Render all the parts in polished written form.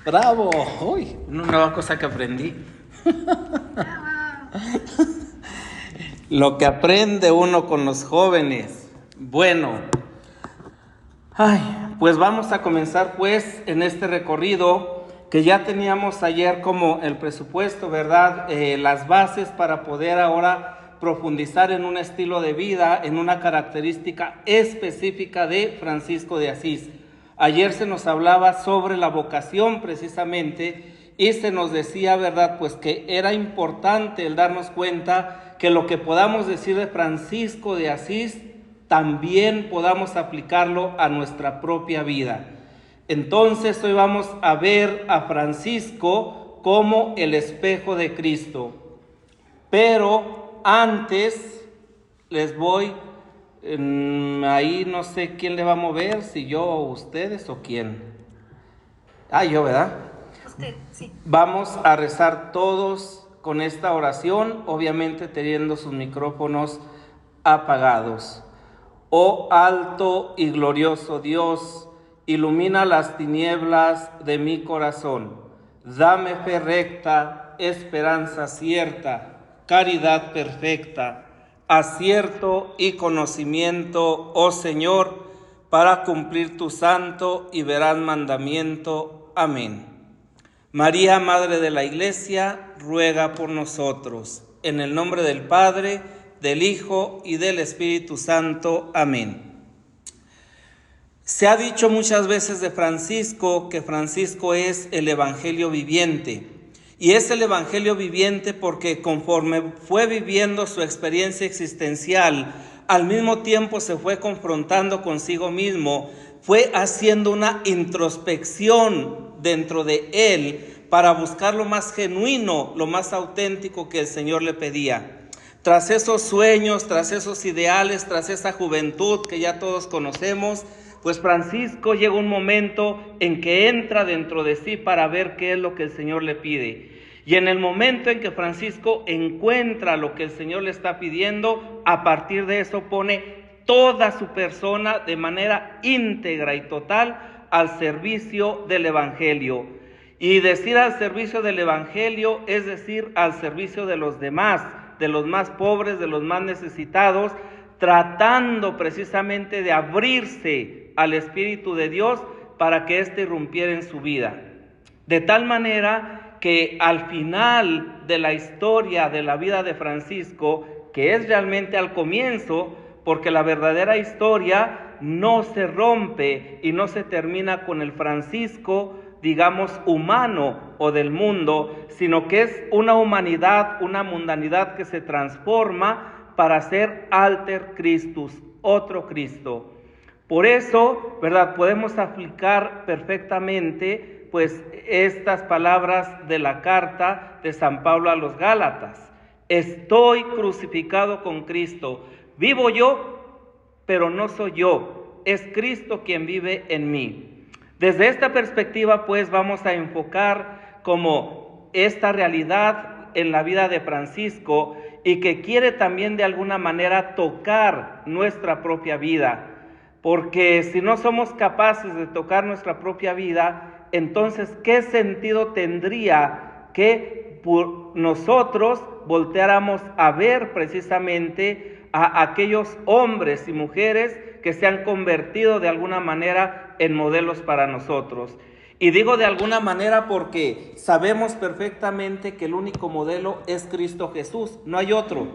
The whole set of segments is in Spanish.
Bravo. Uy, una nueva cosa que aprendí. Lo que aprende uno con los jóvenes. Bueno, pues vamos a comenzar pues en este recorrido que ya teníamos ayer como el presupuesto, ¿verdad? Las bases para poder ahora profundizar en un estilo de vida, en una característica específica de Francisco de Asís. Ayer se nos hablaba sobre la vocación precisamente y se nos decía, ¿verdad? Pues que era importante el darnos cuenta que lo que podamos decir de Francisco de Asís también podamos aplicarlo a nuestra propia vida. Entonces hoy vamos a ver a Francisco como el espejo de Cristo. Pero antes les voy, ahí no sé quién le va a mover, si yo o ustedes o quién. Yo, ¿verdad? Usted, sí. Vamos a rezar todos con esta oración, obviamente teniendo sus micrófonos apagados. Oh alto y glorioso Dios, ilumina las tinieblas de mi corazón. Dame fe recta, esperanza cierta, caridad perfecta, acierto y conocimiento, oh Señor, para cumplir tu santo y veraz mandamiento. Amén. María, Madre de la Iglesia, ruega por nosotros. En el nombre del Padre, del Hijo y del Espíritu Santo. Amén. Se ha dicho muchas veces de Francisco que Francisco es el Evangelio viviente. Y es el Evangelio viviente porque conforme fue viviendo su experiencia existencial, al mismo tiempo se fue confrontando consigo mismo, fue haciendo una introspección dentro de él para buscar lo más genuino, lo más auténtico que el Señor le pedía. Tras esos sueños, tras esos ideales, tras esa juventud que ya todos conocemos, pues Francisco llega un momento en que entra dentro de sí para ver qué es lo que el Señor le pide. Y en el momento en que Francisco encuentra lo que el Señor le está pidiendo, a partir de eso pone toda su persona de manera íntegra y total al servicio del Evangelio. Y decir al servicio del Evangelio es decir al servicio de los demás, de los más pobres, de los más necesitados, tratando precisamente de abrirse al Espíritu de Dios para que éste irrumpiera en su vida. De tal manera que al final de la historia de la vida de Francisco, que es realmente al comienzo, porque la verdadera historia no se rompe y no se termina con el Francisco, digamos, humano o del mundo, sino que es una humanidad, una mundanidad que se transforma para ser alter Christus, otro Cristo. Por eso, ¿verdad? Podemos aplicar perfectamente, pues, estas palabras de la carta de San Pablo a los Gálatas. Estoy crucificado con Cristo. Vivo yo, pero no soy yo. Es Cristo quien vive en mí. Desde esta perspectiva, pues, vamos a enfocar como esta realidad en la vida de Francisco y que quiere también de alguna manera tocar nuestra propia vida. Porque si no somos capaces de tocar nuestra propia vida, entonces, ¿qué sentido tendría que nosotros volteáramos a ver precisamente a aquellos hombres y mujeres que se han convertido de alguna manera en modelos para nosotros? Y digo de alguna manera porque sabemos perfectamente que el único modelo es Cristo Jesús, no hay otro.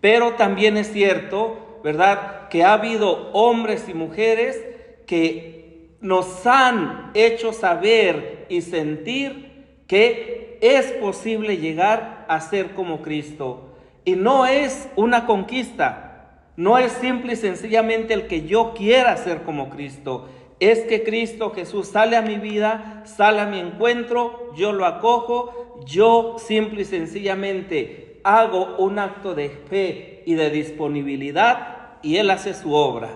Pero también es cierto, ¿verdad?, que ha habido hombres y mujeres que nos han hecho saber y sentir que es posible llegar a ser como Cristo. Y no es una conquista, no es simple y sencillamente el que yo quiera ser como Cristo. Es que Cristo Jesús sale a mi vida, sale a mi encuentro, yo lo acojo, yo simple y sencillamente hago un acto de fe y de disponibilidad y Él hace su obra.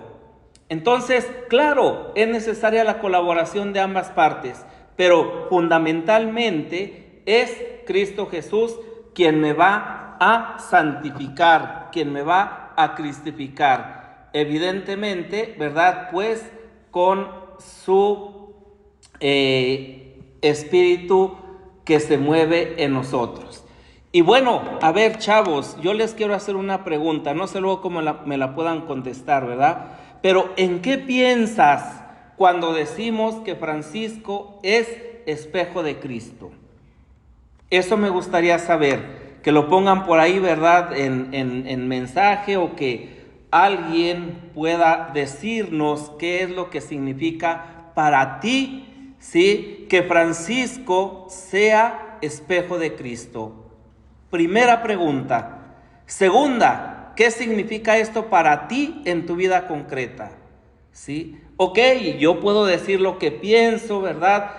Entonces, claro, es necesaria la colaboración de ambas partes, pero fundamentalmente es Cristo Jesús quien me va a santificar, quien me va a cristificar. Evidentemente, ¿verdad? Pues con su espíritu que se mueve en nosotros. Y bueno, a ver, chavos, yo les quiero hacer una pregunta, no sé luego cómo me la puedan contestar, ¿verdad? Pero ¿en qué piensas cuando decimos que Francisco es espejo de Cristo? Eso me gustaría saber, que lo pongan por ahí, ¿verdad? En mensaje, o que alguien pueda decirnos qué es lo que significa para ti, ¿sí? Que Francisco sea espejo de Cristo. Primera pregunta. Segunda, ¿qué significa esto para ti en tu vida concreta? ¿Sí? Ok, yo puedo decir lo que pienso, ¿verdad?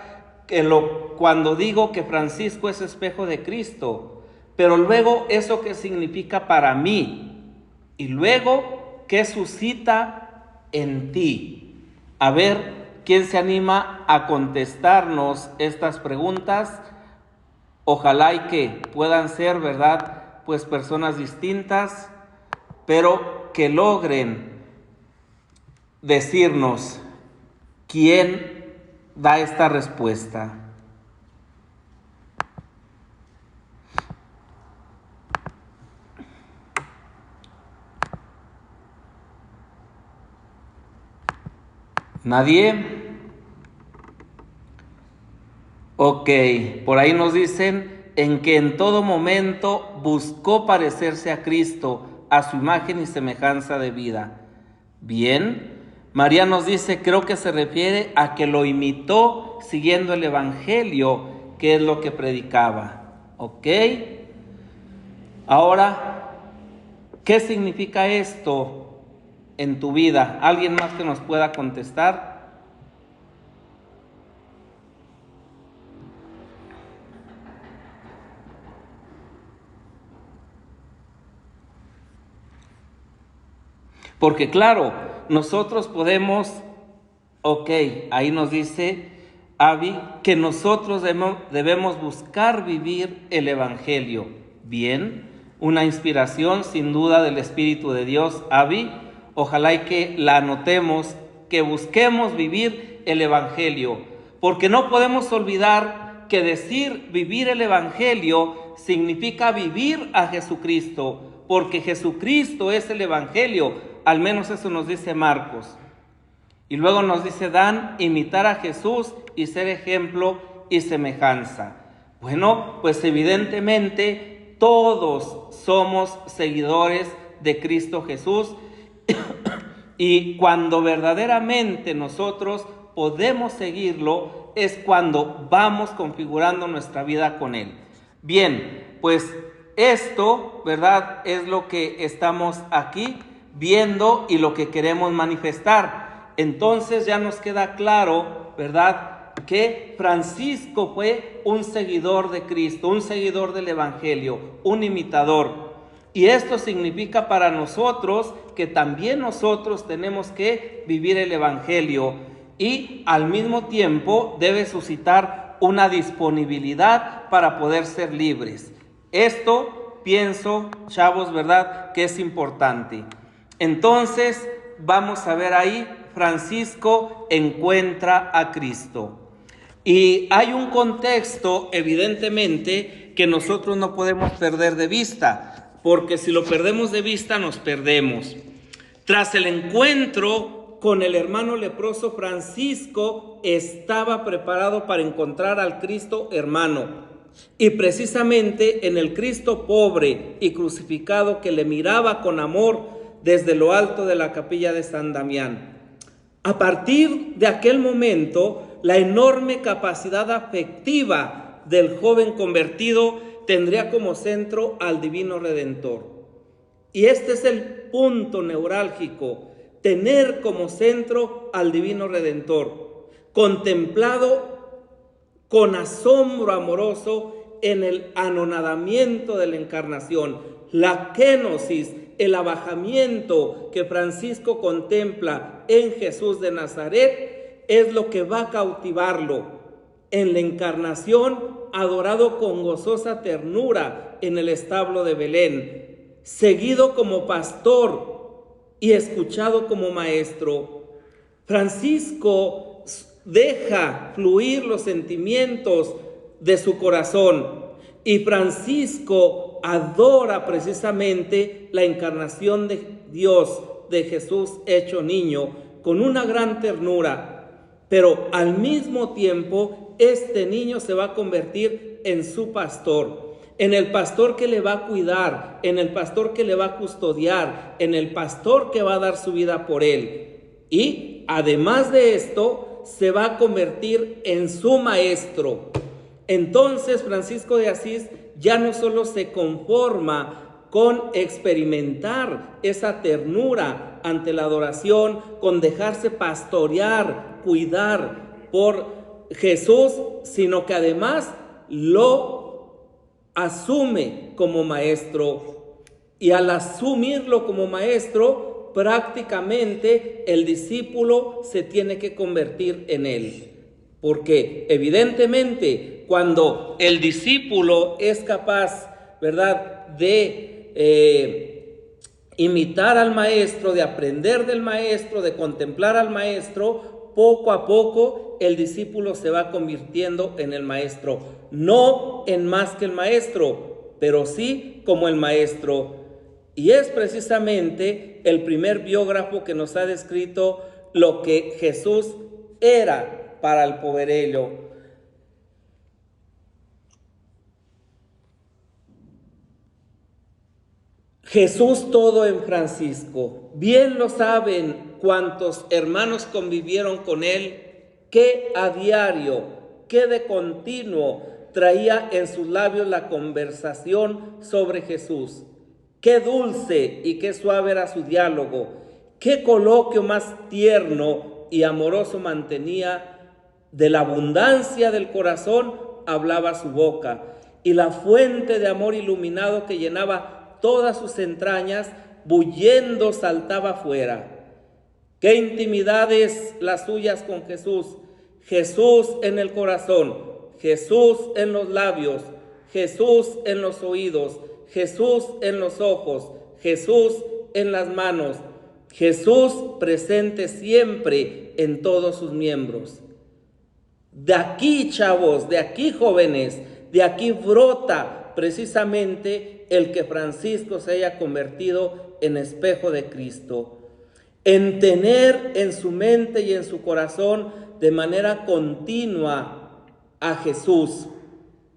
Cuando digo que Francisco es espejo de Cristo, pero luego eso qué significa para mí, y luego qué suscita en ti. A ver, ¿quién se anima a contestarnos estas preguntas? Ojalá y que puedan ser, ¿verdad?, pues personas distintas, pero que logren decirnos quién da esta respuesta. ¿Nadie? Ok, por ahí nos dicen en que en todo momento buscó parecerse a Cristo, a su imagen y semejanza de vida. Bien, María nos dice, creo que se refiere a que lo imitó siguiendo el Evangelio, que es lo que predicaba. Ok, ahora, ¿qué significa esto en tu vida? ¿Alguien más que nos pueda contestar? Porque claro, nosotros podemos, ok, ahí nos dice Abby, que nosotros debemos buscar vivir el Evangelio. Bien, una inspiración sin duda del Espíritu de Dios, Abby. Ojalá y que la anotemos, que busquemos vivir el Evangelio. Porque no podemos olvidar que decir vivir el Evangelio significa vivir a Jesucristo, porque Jesucristo es el Evangelio. Al menos eso nos dice Marcos. Y luego nos dice Dan, imitar a Jesús y ser ejemplo y semejanza. Bueno, pues evidentemente todos somos seguidores de Cristo Jesús y cuando verdaderamente nosotros podemos seguirlo es cuando vamos configurando nuestra vida con Él. Bien, pues esto, ¿verdad?, es lo que estamos aquí viendo y lo que queremos manifestar. Entonces ya nos queda claro, ¿verdad?, que Francisco fue un seguidor de Cristo, un seguidor del Evangelio, un imitador. Y esto significa para nosotros que también nosotros tenemos que vivir el Evangelio y al mismo tiempo debe suscitar una disponibilidad para poder ser libres. Esto pienso, chavos, ¿verdad?, que es importante. Entonces, vamos a ver ahí, Francisco encuentra a Cristo. Y hay un contexto, evidentemente, que nosotros no podemos perder de vista, porque si lo perdemos de vista, nos perdemos. Tras el encuentro con el hermano leproso, Francisco estaba preparado para encontrar al Cristo hermano. Y precisamente en el Cristo pobre y crucificado que le miraba con amor desde lo alto de la capilla de San Damián. A partir de aquel momento, la enorme capacidad afectiva del joven convertido tendría como centro al Divino Redentor. Y este es el punto neurálgico, tener como centro al Divino Redentor, contemplado con asombro amoroso en el anonadamiento de la encarnación, la kenosis, el abajamiento que Francisco contempla en Jesús de Nazaret es lo que va a cautivarlo. En la encarnación, adorado con gozosa ternura en el establo de Belén, seguido como pastor y escuchado como maestro. Francisco deja fluir los sentimientos de su corazón. Y Francisco adora precisamente la encarnación de Dios, de Jesús hecho niño, con una gran ternura. Pero al mismo tiempo, este niño se va a convertir en su pastor, en el pastor que le va a cuidar, en el pastor que le va a custodiar, en el pastor que va a dar su vida por él. Y además de esto, se va a convertir en su maestro. Entonces Francisco de Asís ya no solo se conforma con experimentar esa ternura ante la adoración, con dejarse pastorear, cuidar por Jesús, sino que además lo asume como maestro. Y al asumirlo como maestro, prácticamente el discípulo se tiene que convertir en él. Porque evidentemente cuando el discípulo es capaz, ¿verdad?, de imitar al maestro, de aprender del maestro, de contemplar al maestro, poco a poco el discípulo se va convirtiendo en el maestro. No en más que el maestro, pero sí como el maestro. Y es precisamente el primer biógrafo que nos ha descrito lo que Jesús era para el poverello. Jesús todo en Francisco. Bien lo saben cuantos hermanos convivieron con él, que a diario, que de continuo traía en sus labios la conversación sobre Jesús. Qué dulce y qué suave era su diálogo, qué coloquio más tierno y amoroso mantenía. De la abundancia del corazón hablaba su boca, y la fuente de amor iluminado que llenaba todas sus entrañas, bullendo saltaba fuera. Qué intimidades las suyas con Jesús. Jesús en el corazón, Jesús en los labios, Jesús en los oídos, Jesús en los ojos, Jesús en las manos, Jesús presente siempre en todos sus miembros. De aquí, chavos, de aquí, jóvenes, de aquí brota precisamente el que Francisco se haya convertido en espejo de Cristo. En tener en su mente y en su corazón de manera continua a Jesús,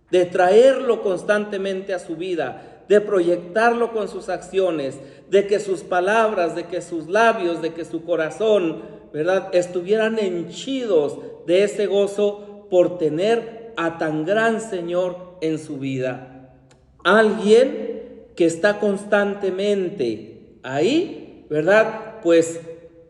de traerlo constantemente a su vida, de proyectarlo con sus acciones, de que sus palabras, de que sus labios, de que su corazón, ¿verdad?, estuvieran henchidos de ese gozo por tener a tan gran Señor en su vida. Alguien que está constantemente ahí, ¿verdad?, pues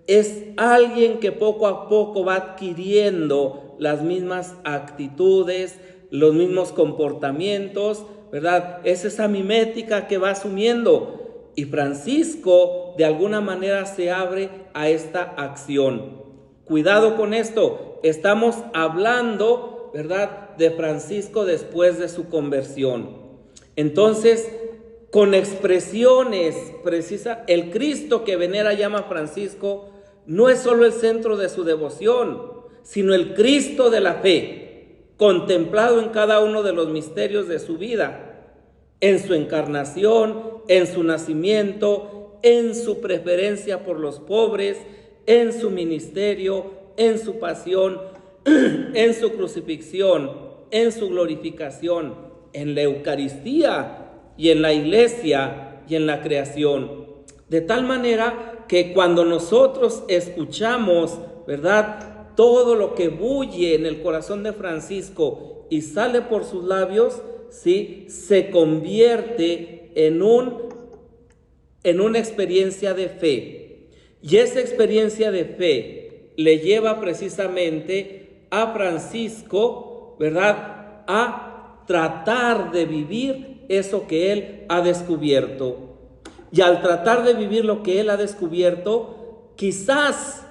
es alguien que poco a poco va adquiriendo las mismas actitudes, los mismos comportamientos, ¿verdad? Es esa mimética que va asumiendo. Y Francisco de alguna manera se abre a esta acción. Cuidado con esto, estamos hablando, ¿verdad?, de Francisco después de su conversión. Entonces, con expresiones precisas, el Cristo que venera llama Francisco no es solo el centro de su devoción, sino el Cristo de la fe, contemplado en cada uno de los misterios de su vida, en su encarnación, en su nacimiento, en su preferencia por los pobres, en su ministerio, en su pasión, en su crucifixión, en su glorificación, en la Eucaristía y en la iglesia y en la creación. De tal manera que cuando nosotros escuchamos, ¿verdad?, todo lo que bulle en el corazón de Francisco y sale por sus labios, ¿sí?, se convierte en una experiencia de fe. Y esa experiencia de fe le lleva precisamente a Francisco, ¿verdad?, a tratar de vivir eso que él ha descubierto. Y al tratar de vivir lo que él ha descubierto, quizás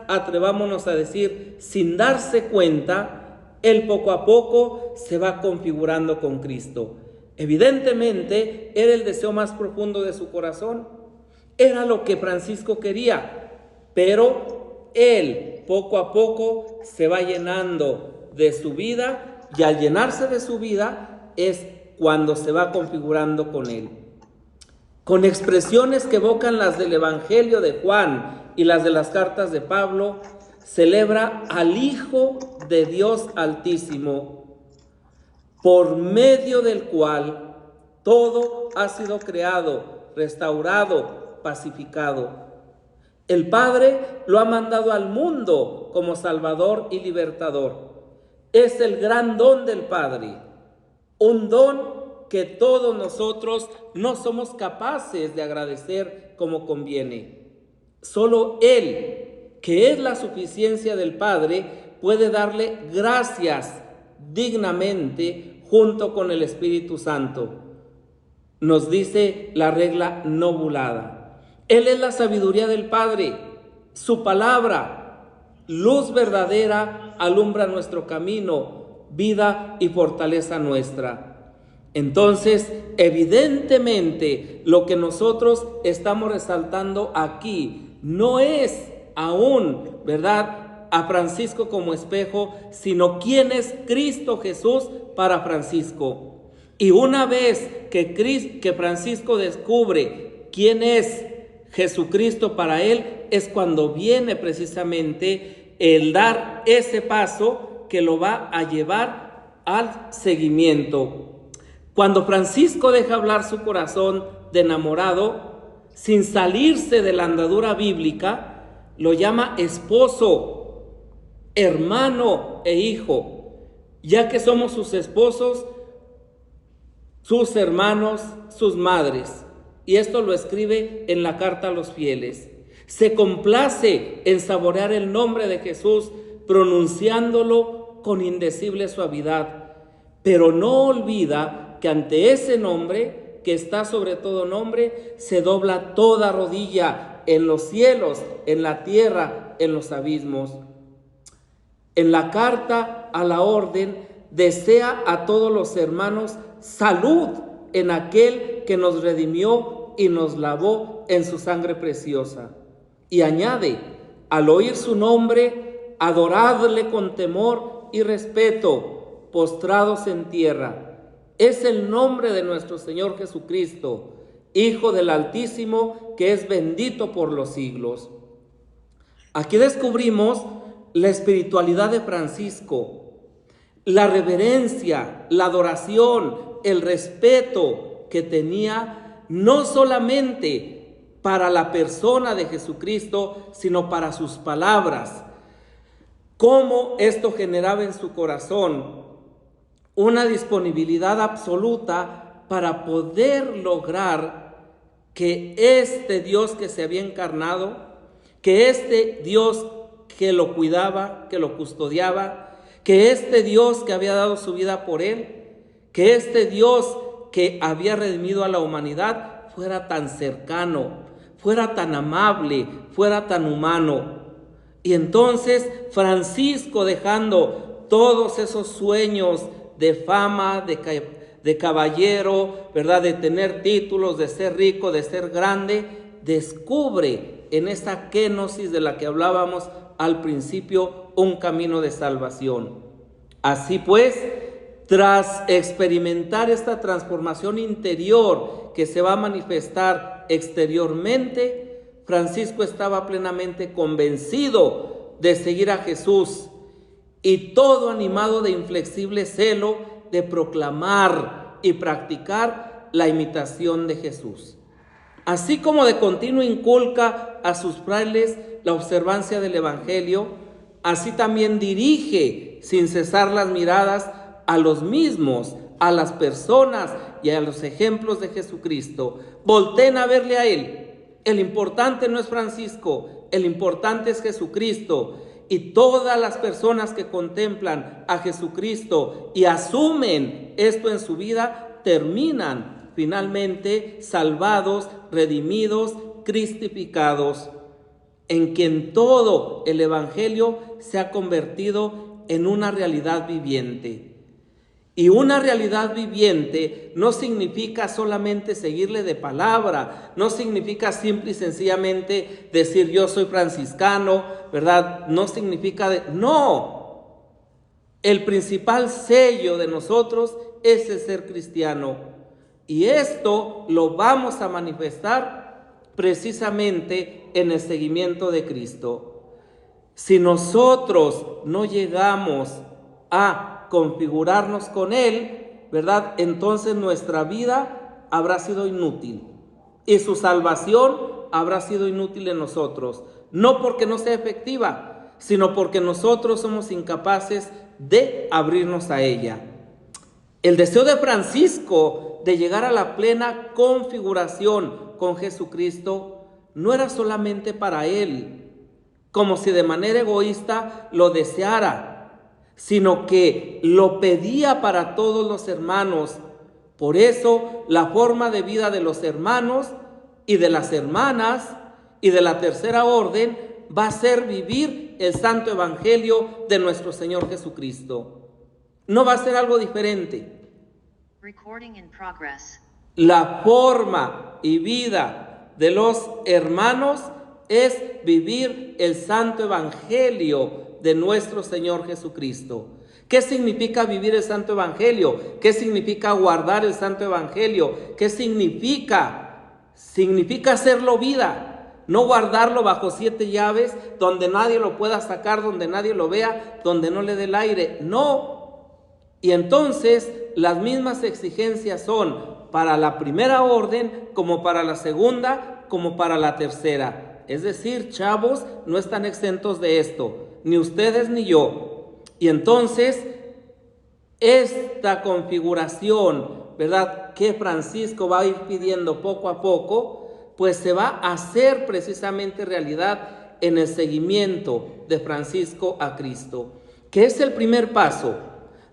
atrevámonos a decir, sin darse cuenta, él poco a poco se va configurando con Cristo. Evidentemente, era el deseo más profundo de su corazón. Era lo que Francisco quería, pero él poco a poco se va llenando de su vida, y al llenarse de su vida es cuando se va configurando con Él. Con expresiones que evocan las del Evangelio de Juan y las de las cartas de Pablo, celebra al Hijo de Dios Altísimo, por medio del cual todo ha sido creado, restaurado, pacificado. El Padre lo ha mandado al mundo como Salvador y Libertador. Es el gran don del Padre, un don que todos nosotros no somos capaces de agradecer como conviene. Solo Él, que es la suficiencia del Padre, puede darle gracias dignamente junto con el Espíritu Santo. Nos dice la regla no bulada. Él es la sabiduría del Padre. Su palabra, luz verdadera, alumbra nuestro camino, vida y fortaleza nuestra. Entonces, evidentemente, lo que nosotros estamos resaltando aquí no es aún, ¿verdad?, a Francisco como espejo, sino quién es Cristo Jesús para Francisco. Y una vez que Francisco descubre quién es Jesucristo para él, es cuando viene precisamente el dar ese paso que lo va a llevar al seguimiento. Cuando Francisco deja hablar su corazón de enamorado, sin salirse de la andadura bíblica, lo llama esposo, hermano e hijo, ya que somos sus esposos, sus hermanos, sus madres. Y esto lo escribe en la carta a los fieles. Se complace en saborear el nombre de Jesús, pronunciándolo con indecible suavidad, pero no olvida que ante ese nombre, que está sobre todo nombre, se dobla toda rodilla en los cielos, en la tierra, en los abismos. En la carta a la orden, desea a todos los hermanos salud en aquel que nos redimió y nos lavó en su sangre preciosa. Y añade, al oír su nombre, adoradle con temor y respeto, postrados en tierra. Es el nombre de nuestro Señor Jesucristo, Hijo del Altísimo, que es bendito por los siglos. Aquí descubrimos la espiritualidad de Francisco, la reverencia, la adoración, el respeto que tenía no solamente para la persona de Jesucristo, sino para sus palabras. Cómo esto generaba en su corazón una disponibilidad absoluta para poder lograr que este Dios que se había encarnado, que este Dios que lo cuidaba, que lo custodiaba, que este Dios que había dado su vida por él, que este Dios que había redimido a la humanidad fuera tan cercano, fuera tan amable, fuera tan humano. Y entonces Francisco, dejando todos esos sueños de fama, de caballero, ¿verdad?, de tener títulos, de ser rico, de ser grande, descubre en esta kénosis de la que hablábamos al principio un camino de salvación. Así pues, tras experimentar esta transformación interior que se va a manifestar exteriormente, Francisco estaba plenamente convencido de seguir a Jesús, y todo animado de inflexible celo de proclamar y practicar la imitación de Jesús. Así como de continuo inculca a sus frailes la observancia del Evangelio, así también dirige sin cesar las miradas a los mismos, a las personas y a los ejemplos de Jesucristo. Volteen a verle a Él. El importante no es Francisco, el importante es Jesucristo. Y todas las personas que contemplan a Jesucristo y asumen esto en su vida, terminan finalmente salvados, redimidos, cristificados, en quien todo el Evangelio se ha convertido en una realidad viviente. Y una realidad viviente no significa solamente seguirle de palabra, no significa simple y sencillamente decir yo soy franciscano, ¿verdad? No significa no. El principal sello de nosotros es el ser cristiano. Y esto lo vamos a manifestar precisamente en el seguimiento de Cristo. Si nosotros no llegamos a configurarnos con Él, ¿verdad? Entonces nuestra vida habrá sido inútil y su salvación habrá sido inútil en nosotros, no porque no sea efectiva, sino porque nosotros somos incapaces de abrirnos a ella. El deseo de Francisco de llegar a la plena configuración con Jesucristo no era solamente para él, como si de manera egoísta lo deseara, sino que lo pedía para todos los hermanos. Por eso la forma de vida de los hermanos y de las hermanas y de la tercera orden va a ser vivir el santo evangelio de nuestro Señor Jesucristo. No va a ser algo diferente. Recording in progress. La forma y vida de los hermanos es vivir el santo evangelio de nuestro Señor Jesucristo. ¿Qué significa vivir el santo evangelio? ¿Qué significa guardar el santo evangelio? ¿Qué significa? Significa hacerlo vida, no guardarlo bajo 7 llaves, donde nadie lo pueda sacar, donde nadie lo vea, donde no le dé el aire. No. Y entonces las mismas exigencias son para la primera orden, como para la segunda, como para la tercera. Es decir, chavos, no están exentos de esto, ni ustedes ni yo. Y entonces, esta configuración, ¿verdad?, que Francisco va a ir pidiendo poco a poco, pues se va a hacer precisamente realidad en el seguimiento de Francisco a Cristo, que es el primer paso.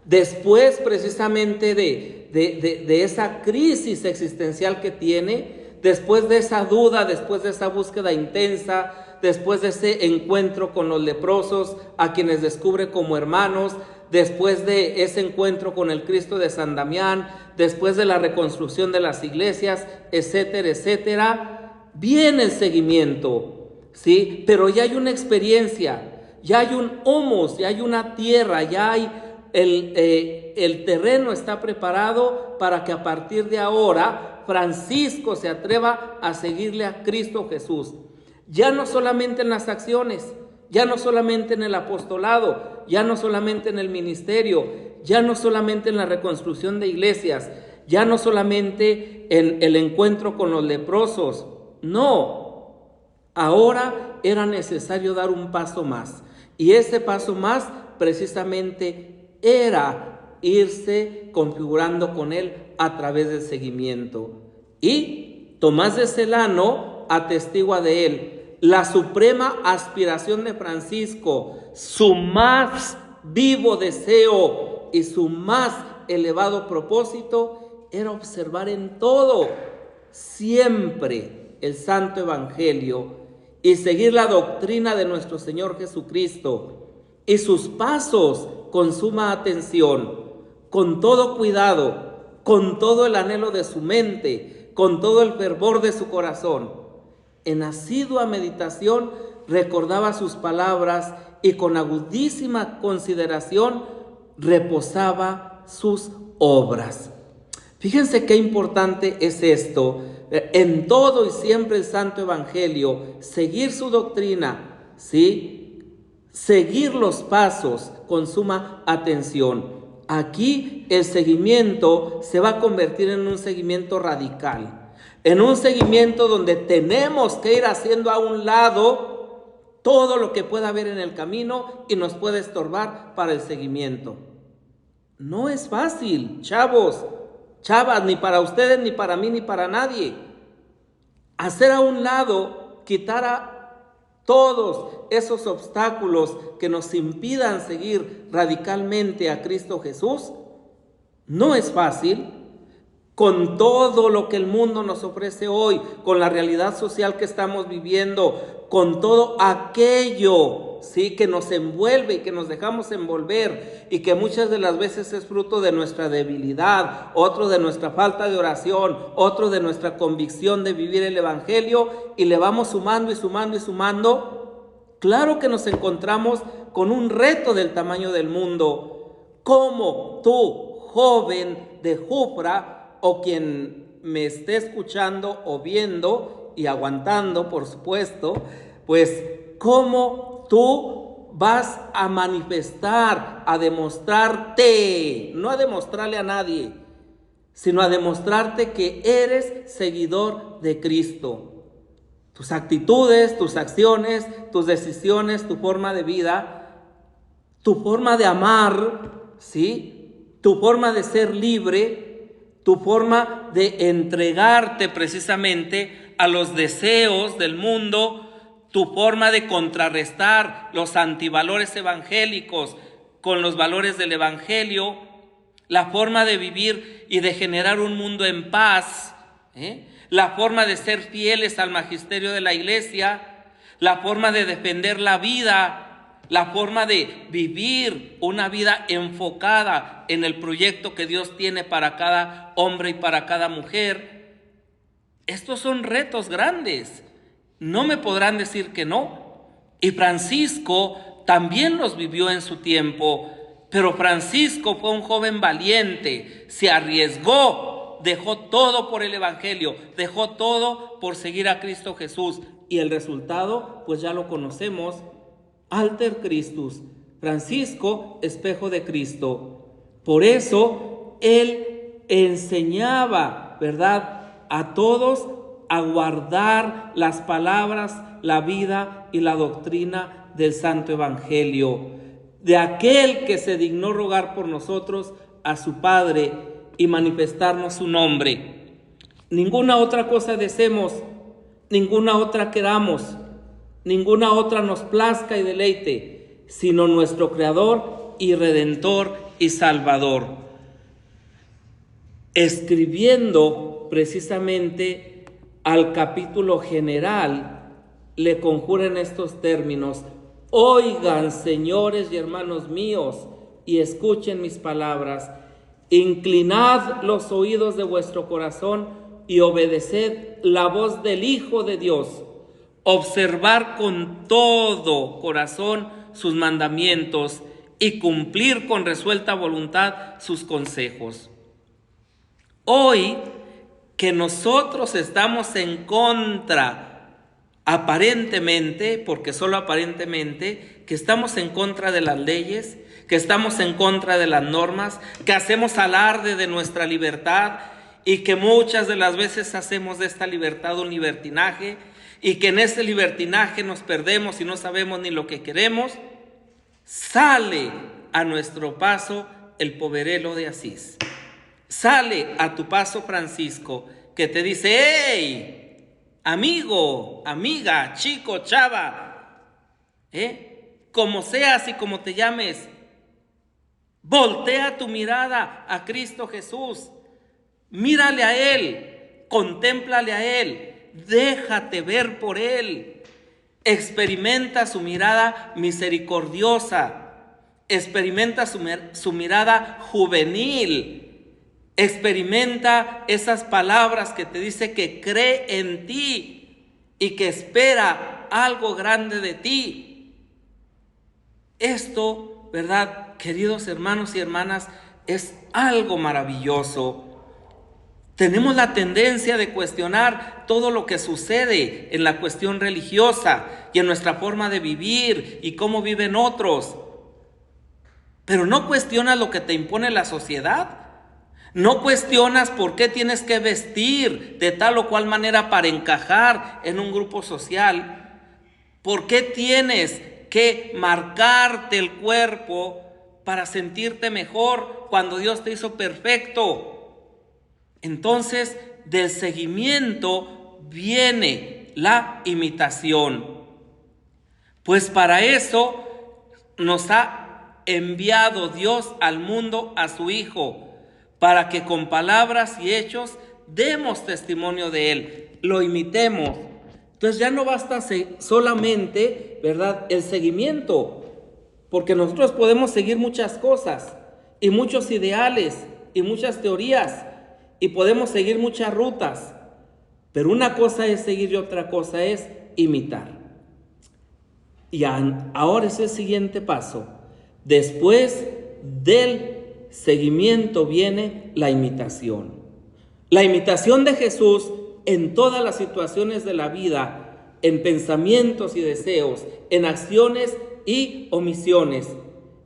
Después precisamente de esa crisis existencial que tiene, después de esa duda, después de esa búsqueda intensa, después de ese encuentro con los leprosos, a quienes descubre como hermanos, después de ese encuentro con el Cristo de San Damián, después de la reconstrucción de las iglesias, etcétera, etcétera, viene el seguimiento, ¿sí? Pero ya hay una experiencia, ya hay un humus, ya hay una tierra, ya hay el terreno está preparado para que a partir de ahora Francisco se atreva a seguirle a Cristo Jesús. Ya no solamente en las acciones, ya no solamente en el apostolado, ya no solamente en el ministerio, ya no solamente en la reconstrucción de iglesias, ya no solamente en el encuentro con los leprosos. No, ahora era necesario dar un paso más. Y ese paso más precisamente era irse configurando con él a través del seguimiento. Y Tomás de Celano atestigua de él. La suprema aspiración de Francisco, su más vivo deseo y su más elevado propósito era observar en todo, siempre, el santo evangelio y seguir la doctrina de nuestro Señor Jesucristo y sus pasos con suma atención, con todo cuidado, con todo el anhelo de su mente, con todo el fervor de su corazón. En asidua meditación recordaba sus palabras y con agudísima consideración reposaba sus obras. Fíjense qué importante es esto. En todo y siempre el santo evangelio, seguir su doctrina, ¿sí?, seguir los pasos con suma atención. Aquí el seguimiento se va a convertir en un seguimiento radical, en un seguimiento donde tenemos que ir haciendo a un lado todo lo que pueda haber en el camino y nos puede estorbar para el seguimiento. No es fácil, chavos, chavas, ni para ustedes, ni para mí, ni para nadie. Hacer a un lado, quitar a todos esos obstáculos que nos impidan seguir radicalmente a Cristo Jesús, no es fácil. Con todo lo que el mundo nos ofrece hoy, con la realidad social que estamos viviendo, con todo aquello sí, que nos envuelve y que nos dejamos envolver y que muchas de las veces es fruto de nuestra debilidad, otro de nuestra falta de oración, otro de nuestra convicción de vivir el evangelio, y le vamos sumando y sumando y sumando. Claro que nos encontramos con un reto del tamaño del mundo. ¿Cómo tú, joven de Jufra, o quien me esté escuchando o viendo y aguantando, por supuesto, pues cómo tú vas a manifestar, a demostrarte, no a demostrarle a nadie, sino a demostrarte que eres seguidor de Cristo? Tus actitudes, tus acciones, tus decisiones, tu forma de vida, tu forma de amar, ¿sí? Tu forma de ser libre, tu forma de entregarte precisamente a los deseos del mundo, tu forma de contrarrestar los antivalores evangélicos con los valores del evangelio, la forma de vivir y de generar un mundo en paz, la forma de ser fieles al magisterio de la iglesia, la forma de defender la vida, la forma de vivir una vida enfocada en el proyecto que Dios tiene para cada hombre y para cada mujer. Estos son retos grandes, no me podrán decir que no. Y Francisco también los vivió en su tiempo, pero Francisco fue un joven valiente, se arriesgó, dejó todo por el evangelio, dejó todo por seguir a Cristo Jesús, y el resultado pues ya lo conocemos: Alter Christus, Francisco, espejo de Cristo. Por eso él enseñaba, ¿verdad?, a todos a guardar las palabras, la vida y la doctrina del Santo Evangelio, de aquel que se dignó rogar por nosotros a su Padre y manifestarnos su nombre. Ninguna otra cosa deseemos, ninguna otra queramos, ninguna otra nos plazca y deleite, sino nuestro Creador y Redentor y Salvador. Escribiendo precisamente al capítulo general, le conjura en estos términos: oigan, señores y hermanos míos, y escuchen mis palabras. Inclinad los oídos de vuestro corazón y obedeced la voz del Hijo de Dios. Observar con todo corazón sus mandamientos y cumplir con resuelta voluntad sus consejos. Hoy que nosotros estamos en contra, aparentemente, porque solo aparentemente, que estamos en contra de las leyes, que estamos en contra de las normas, que hacemos alarde de nuestra libertad y que muchas de las veces hacemos de esta libertad un libertinaje, y que en ese libertinaje nos perdemos y no sabemos ni lo que queremos, sale a nuestro paso el poverelo de Asís. Sale a tu paso Francisco, que te dice: ¡hey, amigo, amiga, chico, chava! Como seas y como te llames, voltea tu mirada a Cristo Jesús. Mírale a Él, contémplale a Él, déjate ver por Él. Experimenta su mirada misericordiosa, experimenta su mirada juvenil. Experimenta esas palabras que te dice que cree en ti y que espera algo grande de ti. Esto, ¿verdad, queridos hermanos y hermanas? Es algo maravilloso. Tenemos la tendencia de cuestionar todo lo que sucede en la cuestión religiosa y en nuestra forma de vivir y cómo viven otros. Pero no cuestionas lo que te impone la sociedad. No cuestionas por qué tienes que vestir de tal o cual manera para encajar en un grupo social. ¿Por qué tienes que marcarte el cuerpo para sentirte mejor cuando Dios te hizo perfecto? Entonces, del seguimiento viene la imitación. Pues para eso nos ha enviado Dios al mundo a su Hijo, para que con palabras y hechos demos testimonio de Él, lo imitemos, Entonces ya no basta solamente, ¿verdad?, el seguimiento, porque nosotros podemos seguir muchas cosas y muchos ideales y muchas teorías y podemos seguir muchas rutas, pero una cosa es seguir y otra cosa es imitar. Y ahora es el siguiente paso. Después del seguimiento viene la imitación. La imitación de Jesús en todas las situaciones de la vida, en pensamientos y deseos, en acciones y omisiones.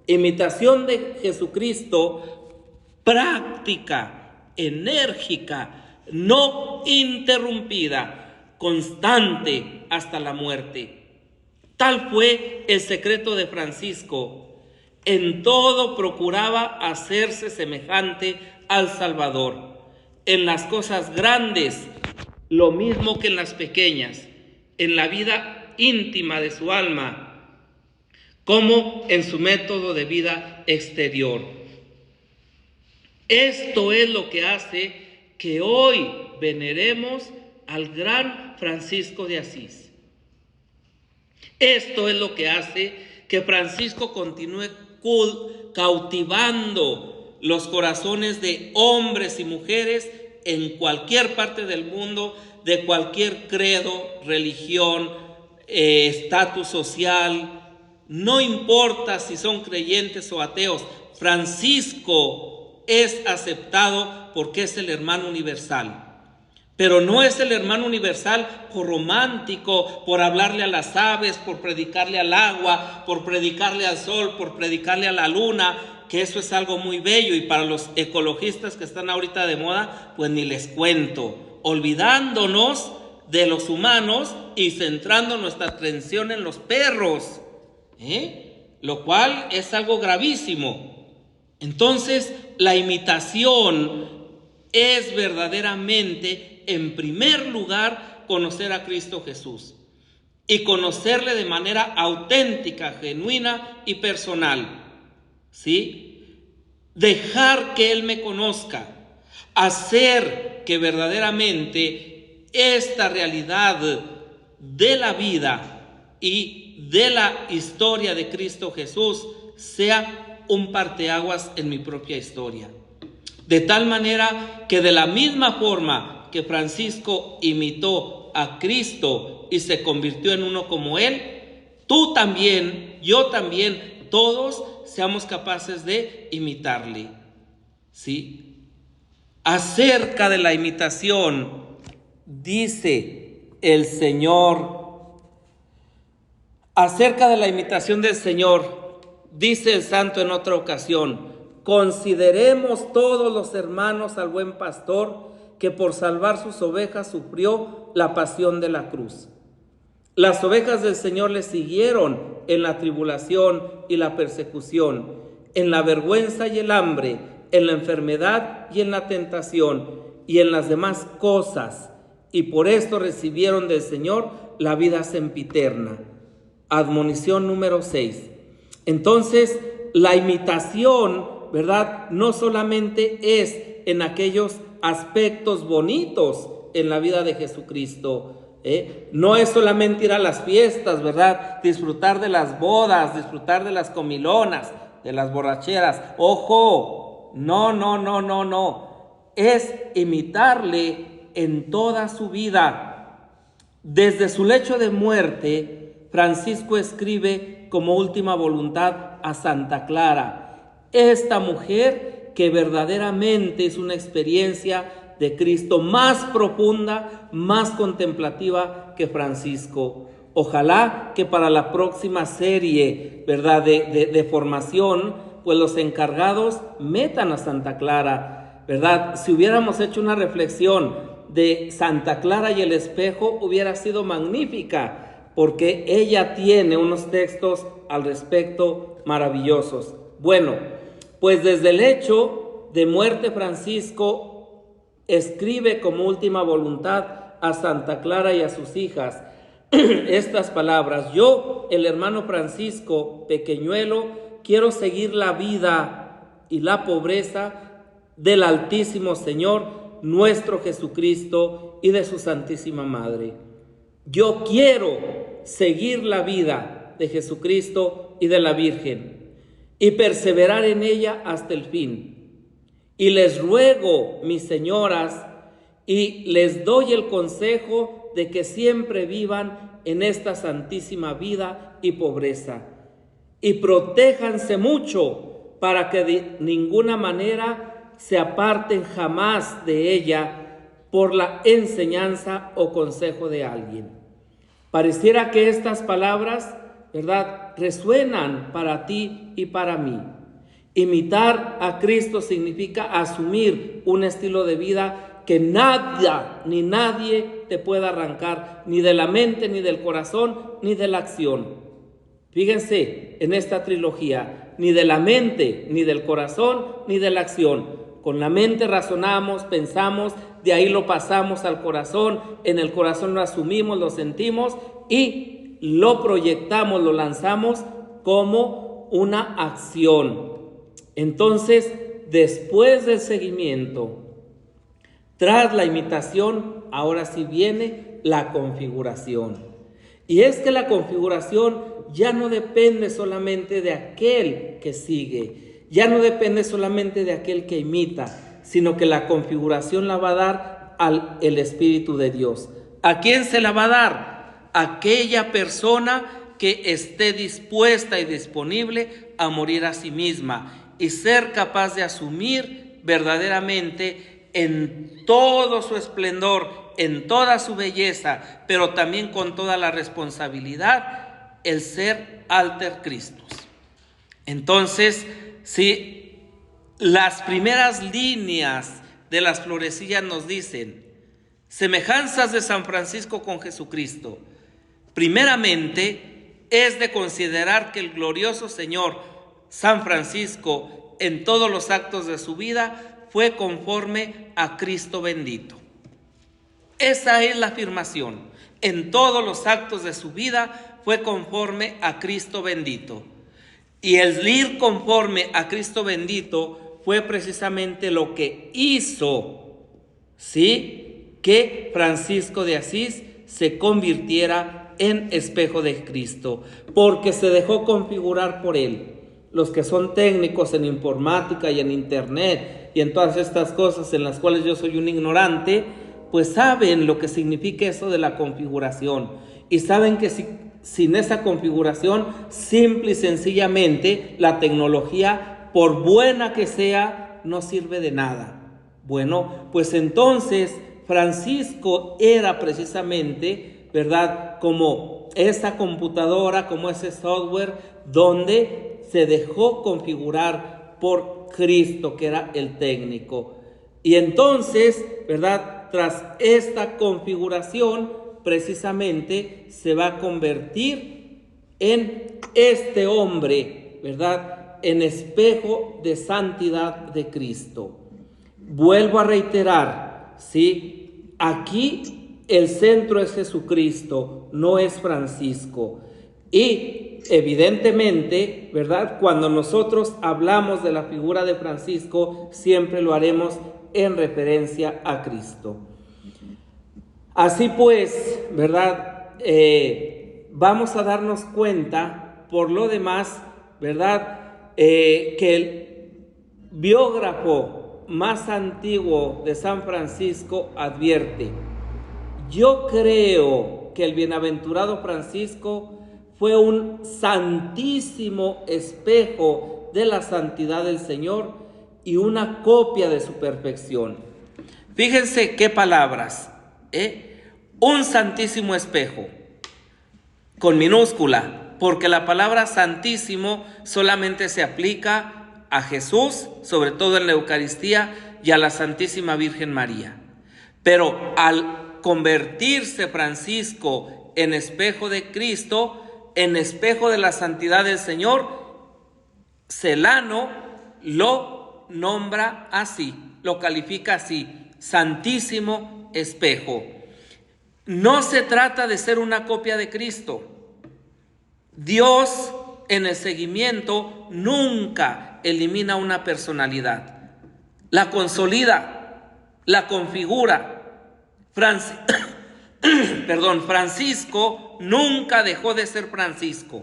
Imitación de Jesucristo práctica, enérgica, no interrumpida, constante hasta la muerte. Tal fue el secreto de Francisco. En todo procuraba hacerse semejante al Salvador. En las cosas grandes, lo mismo que en las pequeñas, en la vida íntima de su alma, como en su método de vida exterior. Esto es lo que hace que hoy veneremos al gran Francisco de Asís. Esto es lo que hace que Francisco continúe cautivando los corazones de hombres y mujeres en cualquier parte del mundo, de cualquier credo, religión, estatus social. No importa si son creyentes o ateos, Francisco es aceptado porque es el hermano universal. Pero no es el hermano universal por romántico, por hablarle a las aves, por predicarle al agua, por predicarle al sol, por predicarle a la luna, que eso es algo muy bello, y para los ecologistas que están ahorita de moda, pues ni les cuento, olvidándonos de los humanos y centrando nuestra atención en los perros, lo cual es algo gravísimo. Entonces, la imitación es verdaderamente, en primer lugar, conocer a Cristo Jesús y conocerle de manera auténtica, genuina y personal, ¿sí? Dejar que Él me conozca, hacer que verdaderamente esta realidad de la vida y de la historia de Cristo Jesús sea un parteaguas en mi propia historia. De tal manera que de la misma forma que Francisco imitó a Cristo y se convirtió en uno como Él, tú también, yo también, todos seamos capaces de imitarle, ¿sí? Acerca de la imitación, dice el Señor, acerca de la imitación del Señor, dice el santo en otra ocasión: consideremos todos los hermanos al buen pastor que por salvar sus ovejas sufrió la pasión de la cruz. Las ovejas del Señor le siguieron en la tribulación y la persecución, en la vergüenza y el hambre, en la enfermedad y en la tentación y en las demás cosas, y por esto recibieron del Señor la vida sempiterna. Admonición número 6. Entonces, la imitación, ¿verdad?, no solamente es en aquellos aspectos bonitos en la vida de Jesucristo. No es solamente ir a las fiestas, ¿verdad?, disfrutar de las bodas, disfrutar de las comilonas, de las borracheras. ¡Ojo! No. Es imitarle en toda su vida. Desde su lecho de muerte, Francisco escribe como última voluntad a Santa Clara, esta mujer que verdaderamente es una experiencia de Cristo más profunda, más contemplativa que Francisco. Ojalá que para la próxima serie, ¿verdad?, de formación, pues los encargados metan a Santa Clara, ¿verdad? Si hubiéramos hecho una reflexión de Santa Clara y el espejo, hubiera sido magnífica, porque ella tiene unos textos al respecto maravillosos. Bueno, pues desde el hecho de muerte, Francisco escribe como última voluntad a Santa Clara y a sus hijas estas palabras: yo, el hermano Francisco, pequeñuelo, quiero seguir la vida y la pobreza del Altísimo Señor, nuestro Jesucristo, y de su Santísima Madre. Yo quiero seguir la vida de Jesucristo y de la Virgen y perseverar en ella hasta el fin. Y les ruego, mis señoras, y les doy el consejo de que siempre vivan en esta santísima vida y pobreza. Y protéjanse mucho para que de ninguna manera se aparten jamás de ella por la enseñanza o consejo de alguien. Pareciera que estas palabras, ¿verdad?, resuenan para ti y para mí. Imitar a Cristo significa asumir un estilo de vida que nada ni nadie te pueda arrancar, ni de la mente, ni del corazón, ni de la acción. Fíjense en esta trilogía, ni de la mente, ni del corazón, ni de la acción. Con la mente razonamos, pensamos, de ahí lo pasamos al corazón, en el corazón lo asumimos, lo sentimos y lo proyectamos, lo lanzamos como una acción. Entonces, después del seguimiento, tras la imitación, ahora sí viene la configuración. Y es que la configuración ya no depende solamente de aquel que sigue, ya no depende solamente de aquel que imita, sino que la configuración la va a dar el Espíritu de Dios. ¿A quién se la va a dar? Aquella persona que esté dispuesta y disponible a morir a sí misma y ser capaz de asumir verdaderamente en todo su esplendor, en toda su belleza, pero también con toda la responsabilidad, el ser alter Christus. Entonces, si las primeras líneas de las florecillas nos dicen semejanzas de San Francisco con Jesucristo, primeramente es de considerar que el glorioso Señor San Francisco en todos los actos de su vida fue conforme a Cristo bendito. Esa es la afirmación. En todos los actos de su vida fue conforme a Cristo bendito. Y el ir conforme a Cristo bendito fue precisamente lo que hizo, ¿sí?, que Francisco de Asís se convirtiera en espejo de Cristo, porque se dejó configurar por él. Los que son técnicos en informática y en internet y en todas estas cosas en las cuales yo soy un ignorante, pues saben lo que significa eso de la configuración y saben que sin esa configuración, simple y sencillamente, la tecnología, por buena que sea, no sirve de nada. Bueno, pues entonces Francisco era precisamente, ¿verdad?, como esa computadora, como ese software donde se dejó configurar por Cristo, que era el técnico. Y entonces, ¿verdad?, tras esta configuración, precisamente se va a convertir en este hombre, ¿verdad?, en espejo de santidad de Cristo. Vuelvo a reiterar, ¿sí?, aquí el centro es Jesucristo, no es Francisco. Y evidentemente, ¿verdad?, cuando nosotros hablamos de la figura de Francisco, siempre lo haremos en referencia a Cristo. Así pues, ¿verdad?, vamos a darnos cuenta, por lo demás, ¿verdad?, que el biógrafo más antiguo de San Francisco advierte: yo creo que el bienaventurado Francisco fue un santísimo espejo de la santidad del Señor y una copia de su perfección. Fíjense qué palabras, un santísimo espejo, con minúscula, porque la palabra santísimo solamente se aplica a Jesús, sobre todo en la Eucaristía, y a la Santísima Virgen María. Pero al convertirse Francisco en espejo de Cristo, en espejo de la santidad del Señor, Celano lo nombra así, lo califica así: santísimo espejo. No se trata de ser una copia de Cristo. Dios en el seguimiento nunca elimina una personalidad. La consolida, la configura. Francisco nunca dejó de ser Francisco.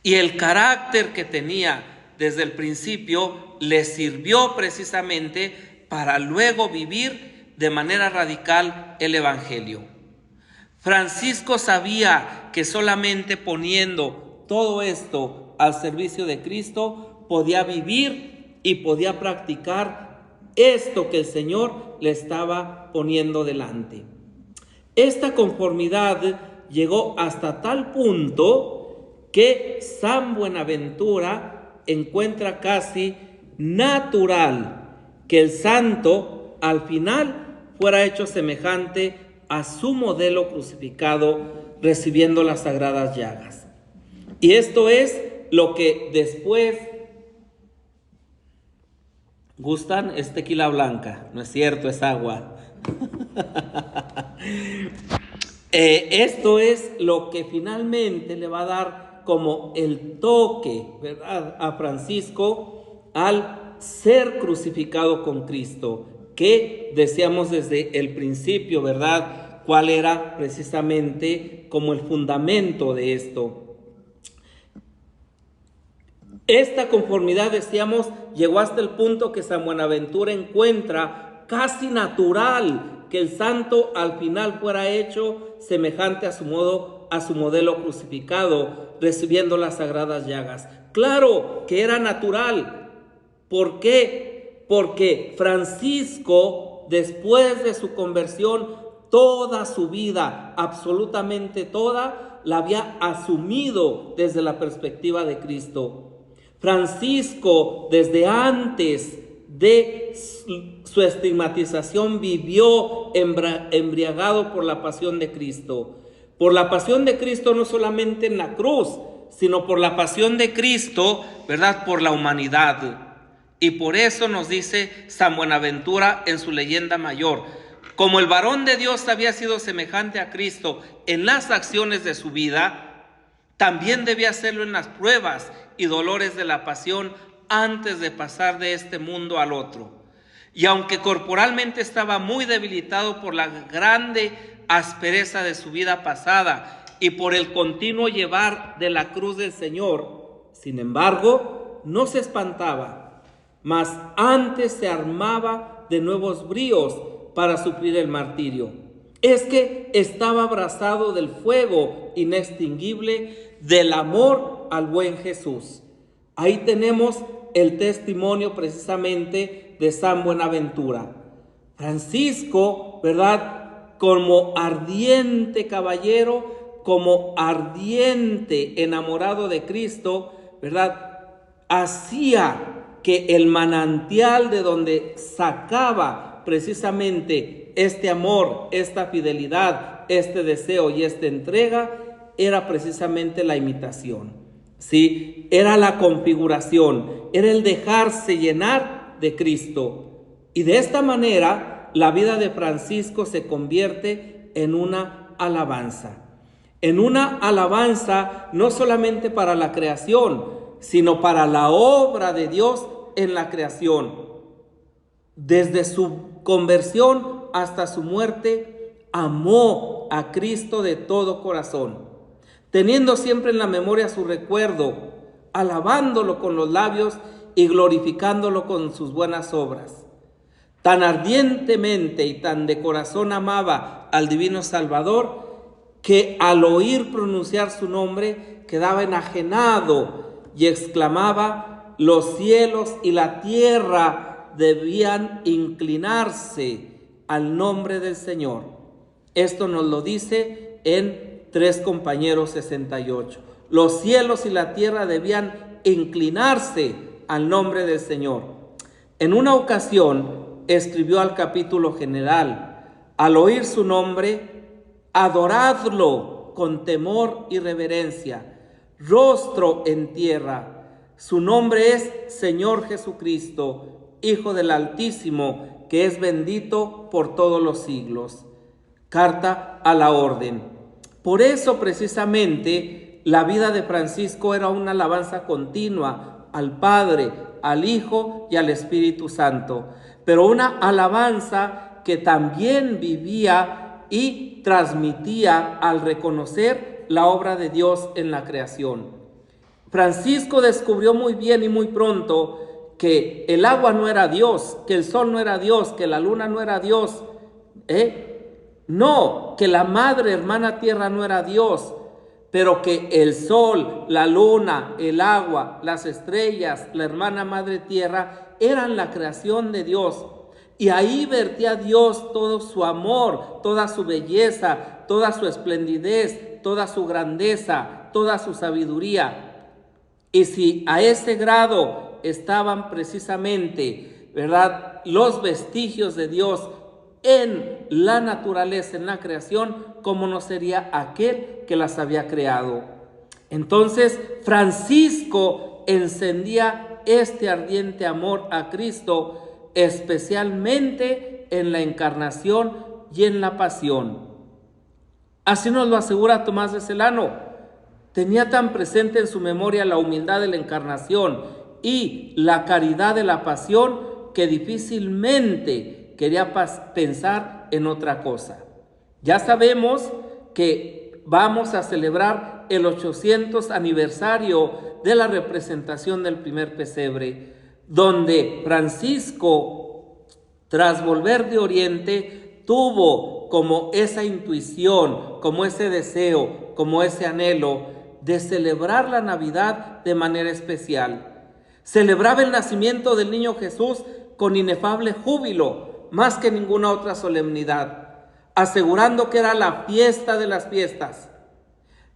Y el carácter que tenía desde el principio le sirvió precisamente para luego vivir de manera radical el Evangelio. Francisco sabía que solamente poniendo todo esto al servicio de Cristo podía vivir y podía practicar esto que el Señor le estaba poniendo delante. Esta conformidad llegó hasta tal punto que San Buenaventura encuentra casi natural que el santo al final fuera hecho semejante a su modelo crucificado, recibiendo las sagradas llagas. Y esto es lo que después... ¿Gustan? Es tequila blanca, no es cierto, es agua. Esto es lo que finalmente le va a dar como el toque, ¿verdad?, a Francisco al ser crucificado con Cristo, que decíamos desde el principio, ¿verdad?, cuál era precisamente como el fundamento de esto. Esta conformidad, decíamos, llegó hasta el punto que San Buenaventura encuentra casi natural que el santo al final fuera hecho semejante a su modelo crucificado, recibiendo las sagradas llagas. Claro que era natural. ¿Por qué? Porque Francisco, después de su conversión, toda su vida, absolutamente toda, la había asumido desde la perspectiva de Cristo. Francisco, desde antes de su estigmatización, vivió embriagado por la pasión de Cristo. Por la pasión de Cristo no solamente en la cruz, sino por la pasión de Cristo, ¿verdad?, por la humanidad. Y por eso nos dice San Buenaventura en su leyenda mayor: como el varón de Dios había sido semejante a Cristo en las acciones de su vida, también debía hacerlo en las pruebas y dolores de la pasión antes de pasar de este mundo al otro. Y aunque corporalmente estaba muy debilitado por la grande aspereza de su vida pasada y por el continuo llevar de la cruz del Señor, sin embargo, no se espantaba, mas antes se armaba de nuevos bríos para sufrir el martirio. Es que estaba abrazado del fuego inextinguible del amor al buen Jesús. Ahí tenemos el testimonio precisamente de San Buenaventura. Francisco, ¿verdad?, como ardiente caballero, como ardiente enamorado de Cristo, ¿verdad?, hacía que el manantial de donde sacaba precisamente este amor, esta fidelidad, este deseo y esta entrega, era precisamente la imitación, ¿sí? Era la configuración, era el dejarse llenar de Cristo. Y de esta manera, la vida de Francisco se convierte en una alabanza. En una alabanza no solamente para la creación, sino para la obra de Dios en la creación. Desde su conversión hasta su muerte, amó a Cristo de todo corazón, teniendo siempre en la memoria su recuerdo, alabándolo con los labios y glorificándolo con sus buenas obras. Tan ardientemente y tan de corazón amaba al divino Salvador, que al oír pronunciar su nombre quedaba enajenado y exclamaba: los cielos y la tierra debían inclinarse al nombre del Señor. Esto nos lo dice en 3 Compañeros 68. Los cielos y la tierra debían inclinarse al nombre del Señor. En una ocasión escribió al capítulo general: al oír su nombre, adoradlo con temor y reverencia, rostro en tierra. Su nombre es Señor Jesucristo, Hijo del Altísimo, que es bendito por todos los siglos. Carta a la Orden. Por eso precisamente la vida de Francisco era una alabanza continua al Padre, al Hijo y al Espíritu Santo, pero una alabanza que también vivía y transmitía al reconocer la obra de Dios en la creación. Francisco descubrió muy bien y muy pronto que el agua no era Dios, que el sol no era Dios, que la luna no era Dios, no, que la madre hermana tierra no era Dios, pero que el sol, la luna, el agua, las estrellas, la hermana madre tierra eran la creación de Dios. Y ahí vertía Dios todo su amor, toda su belleza, toda su esplendidez, toda su grandeza, toda su sabiduría. Y si a ese grado estaban precisamente, ¿verdad?, los vestigios de Dios en la naturaleza, en la creación, ¿cómo no sería aquel que las había creado? Entonces, Francisco encendía este ardiente amor a Cristo, especialmente en la encarnación y en la pasión. Así nos lo asegura Tomás de Celano. Tenía tan presente en su memoria la humildad de la encarnación y la caridad de la pasión que difícilmente quería pensar en otra cosa. Ya sabemos que vamos a celebrar el 800 aniversario de la representación del primer pesebre, donde Francisco, tras volver de Oriente, tuvo como esa intuición, como ese deseo, como ese anhelo de celebrar la Navidad de manera especial. Celebraba el nacimiento del niño Jesús con inefable júbilo, más que ninguna otra solemnidad, asegurando que era la fiesta de las fiestas.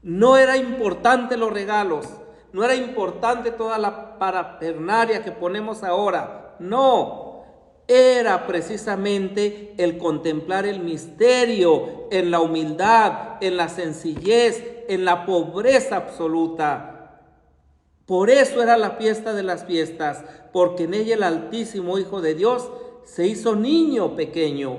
No era importante los regalos, no era importante toda la parafernalia que ponemos ahora, no, era precisamente el contemplar el misterio en la humildad, en la sencillez, en la pobreza absoluta. Por eso era la fiesta de las fiestas, porque en ella el Altísimo Hijo de Dios se hizo niño pequeño.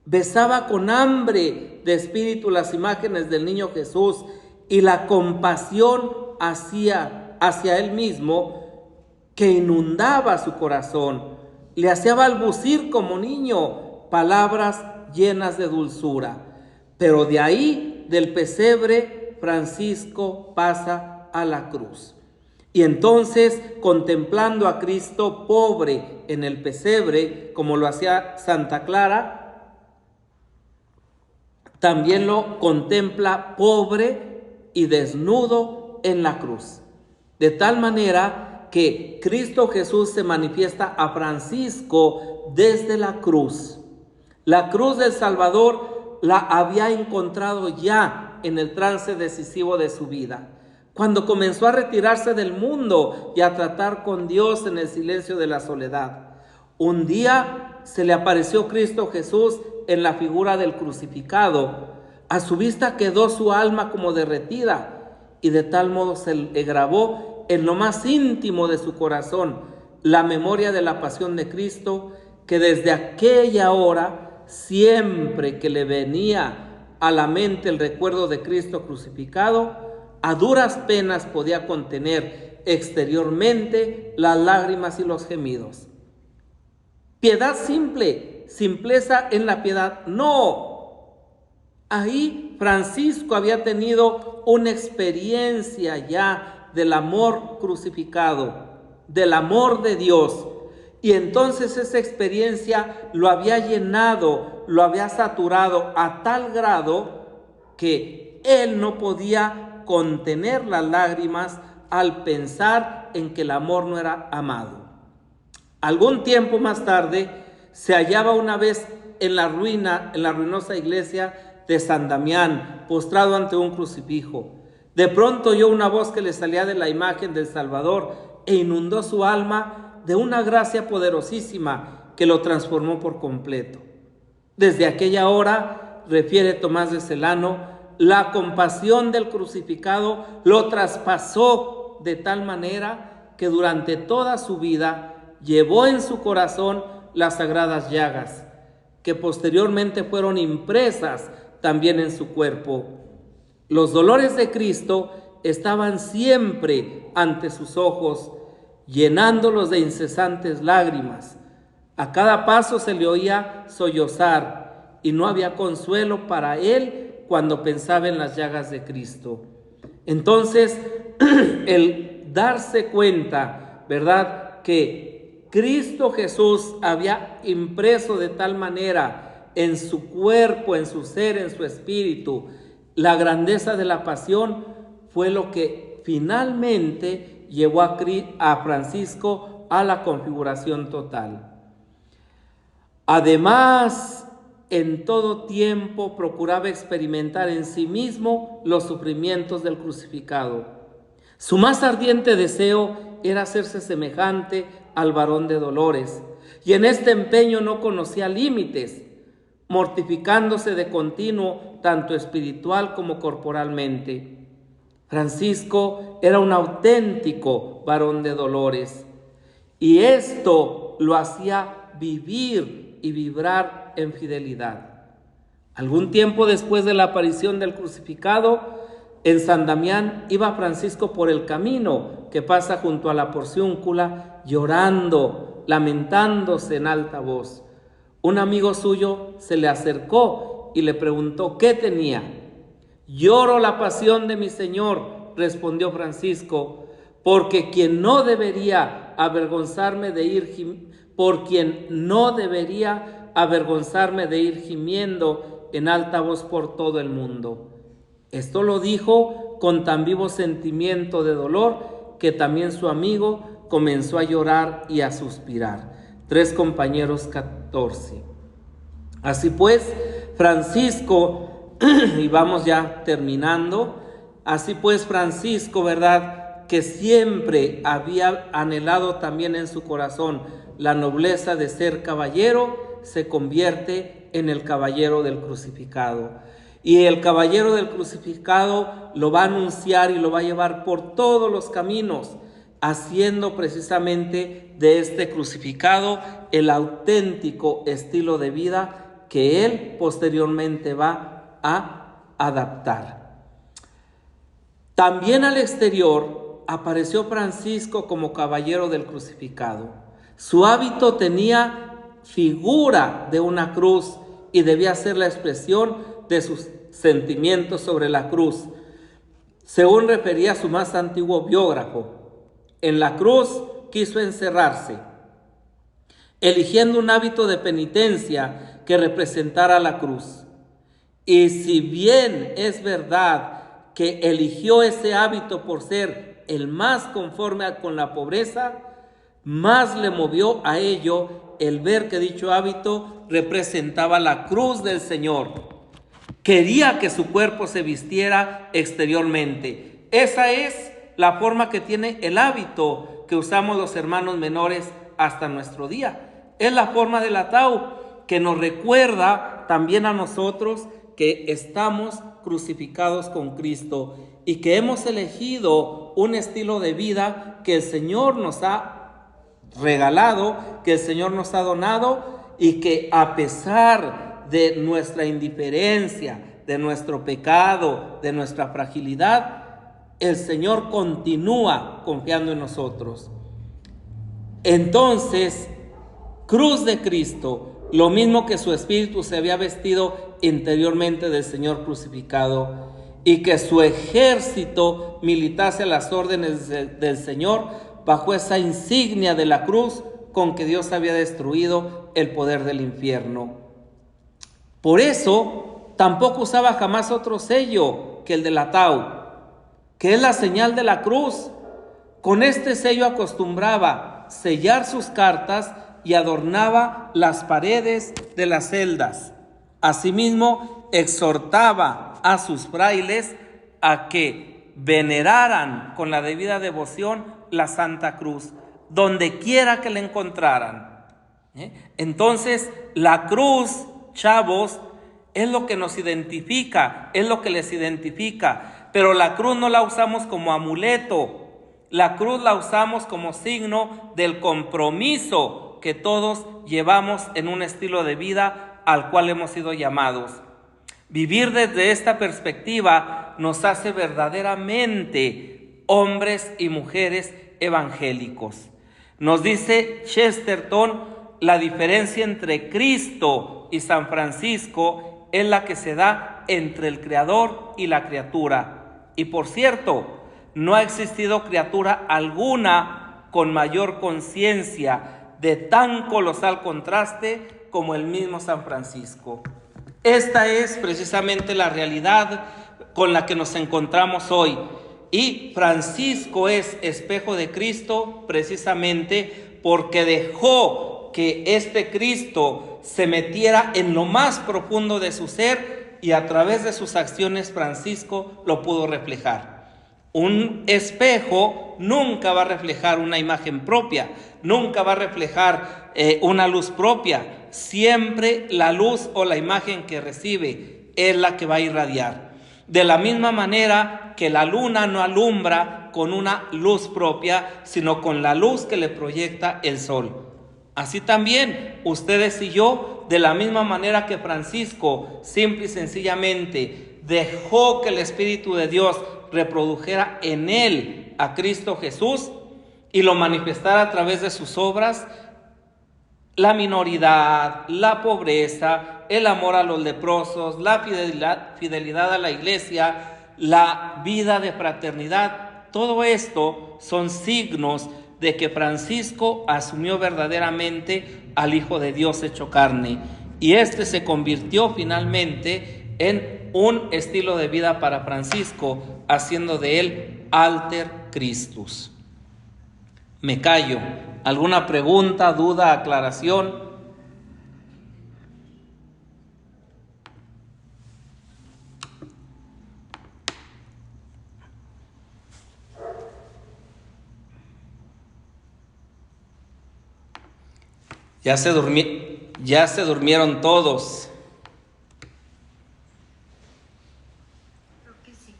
Besaba con hambre de espíritu las imágenes del niño Jesús y la compasión hacia él mismo que inundaba su corazón. Le hacía balbucir como niño palabras llenas de dulzura. Pero de ahí, del pesebre, Francisco pasa a la cruz. Y entonces, contemplando a Cristo pobre en el pesebre, como lo hacía Santa Clara, también lo contempla pobre y desnudo en la cruz. De tal manera que Cristo Jesús se manifiesta a Francisco desde la cruz. La cruz del Salvador la había encontrado ya en el trance decisivo de su vida, cuando comenzó a retirarse del mundo y a tratar con Dios en el silencio de la soledad. Un día se le apareció Cristo Jesús en la figura del crucificado. A su vista quedó su alma como derretida y de tal modo se le grabó en lo más íntimo de su corazón la memoria de la pasión de Cristo, que desde aquella hora, siempre que le venía a la mente el recuerdo de Cristo crucificado, a duras penas podía contener exteriormente las lágrimas y los gemidos. Piedad simple, simpleza en la piedad, no. Ahí Francisco había tenido una experiencia ya del amor crucificado, del amor de Dios. Y entonces esa experiencia lo había llenado, lo había saturado a tal grado que él no podía contener las lágrimas al pensar en que el amor no era amado. Algún tiempo más tarde se hallaba una vez en la ruinosa iglesia de San Damián, postrado ante un crucifijo. De pronto oyó una voz que le salía de la imagen del Salvador e inundó su alma de una gracia poderosísima que lo transformó por completo. Desde aquella hora, refiere Tomás de Celano, la compasión del crucificado lo traspasó de tal manera que durante toda su vida llevó en su corazón las sagradas llagas, que posteriormente fueron impresas también en su cuerpo. Los dolores de Cristo estaban siempre ante sus ojos, llenándolos de incesantes lágrimas. A cada paso se le oía sollozar y no había consuelo para él cuando pensaba en las llagas de Cristo. Entonces, el darse cuenta, ¿verdad?, que Cristo Jesús había impreso de tal manera en su cuerpo, en su ser, en su espíritu, la grandeza de la pasión, fue lo que finalmente llevó a Francisco a la configuración total. Además, en todo tiempo procuraba experimentar en sí mismo los sufrimientos del crucificado. Su más ardiente deseo era hacerse semejante al varón de dolores, y en este empeño no conocía límites, mortificándose de continuo, tanto espiritual como corporalmente. Francisco era un auténtico varón de dolores, y esto lo hacía vivir y vibrar en fidelidad. Algún tiempo después de la aparición del crucificado, en San Damián iba Francisco por el camino que pasa junto a la porciúncula, llorando, lamentándose en alta voz. Un amigo suyo se le acercó y le preguntó qué tenía. «Lloro la pasión de mi Señor», respondió Francisco, por quien no debería avergonzarme de ir gimiendo en alta voz por todo el mundo. Esto lo dijo con tan vivo sentimiento de dolor que también su amigo comenzó a llorar y a suspirar. 3 Compañeros 14. Así pues, Francisco, y vamos ya terminando, así pues Francisco, ¿verdad?, que siempre había anhelado también en su corazón la nobleza de ser caballero, se convierte en el caballero del crucificado. Y el caballero del crucificado lo va a anunciar y lo va a llevar por todos los caminos, haciendo precisamente de este crucificado el auténtico estilo de vida que él posteriormente va a adaptar. También al exterior apareció Francisco como caballero del crucificado. Su hábito tenía figura de una cruz y debía ser la expresión de sus sentimientos sobre la cruz, según refería su más antiguo biógrafo. En la cruz quiso encerrarse, eligiendo un hábito de penitencia que representara la cruz. Y si bien es verdad que eligió ese hábito por ser el más conforme con la pobreza, más le movió a ello el ver que dicho hábito representaba la cruz del Señor. Quería que su cuerpo se vistiera exteriormente. Esa es la forma que tiene el hábito que usamos los hermanos menores hasta nuestro día. Es la forma del ataúd que nos recuerda también a nosotros que estamos crucificados con Cristo y que hemos elegido un estilo de vida que el Señor nos ha regalado, que el Señor nos ha donado, y que a pesar de nuestra indiferencia, de nuestro pecado, de nuestra fragilidad, el Señor continúa confiando en nosotros. Entonces, cruz de Cristo, lo mismo que su espíritu se había vestido interiormente del Señor crucificado, y que su ejército militase a las órdenes del Señor bajo esa insignia de la cruz con que Dios había destruido el poder del infierno. Por eso tampoco usaba jamás otro sello que el del ataúd, que es la señal de la cruz. Con este sello acostumbraba sellar sus cartas y adornaba las paredes de las celdas. Asimismo, exhortaba a sus frailes a que veneraran con la debida devoción la Santa Cruz, donde quiera que la encontraran. Entonces, la cruz, chavos, es lo que nos identifica, es lo que les identifica, pero la cruz no la usamos como amuleto, la cruz la usamos como signo del compromiso que todos llevamos en un estilo de vida al cual hemos sido llamados. Vivir desde esta perspectiva nos hace verdaderamente hombres y mujeres evangélicos. Nos dice Chesterton la diferencia entre Cristo y San Francisco es la que se da entre el Creador y la criatura. Y por cierto, no ha existido criatura alguna con mayor conciencia de tan colosal contraste como el mismo San Francisco. Esta es precisamente la realidad con la que nos encontramos hoy. Y Francisco es espejo de Cristo precisamente porque dejó que este Cristo se metiera en lo más profundo de su ser, y a través de sus acciones Francisco lo pudo reflejar. Un espejo nunca va a reflejar una imagen propia, nunca va a reflejar una luz propia. Siempre la luz o la imagen que recibe es la que va a irradiar. De la misma manera que la luna no alumbra con una luz propia, sino con la luz que le proyecta el sol. Así también ustedes y yo, de la misma manera que Francisco, simple y sencillamente dejó que el Espíritu de Dios reprodujera en él a Cristo Jesús y lo manifestara a través de sus obras, la minoridad, la pobreza, el amor a los leprosos, la fidelidad a la iglesia, la vida de fraternidad, todo esto son signos de que Francisco asumió verdaderamente al Hijo de Dios hecho carne, y este se convirtió finalmente en un estilo de vida para Francisco, haciendo de él alter Christus. Me callo. ¿Alguna pregunta, duda, aclaración? Ya se durmieron todos. Creo que sí.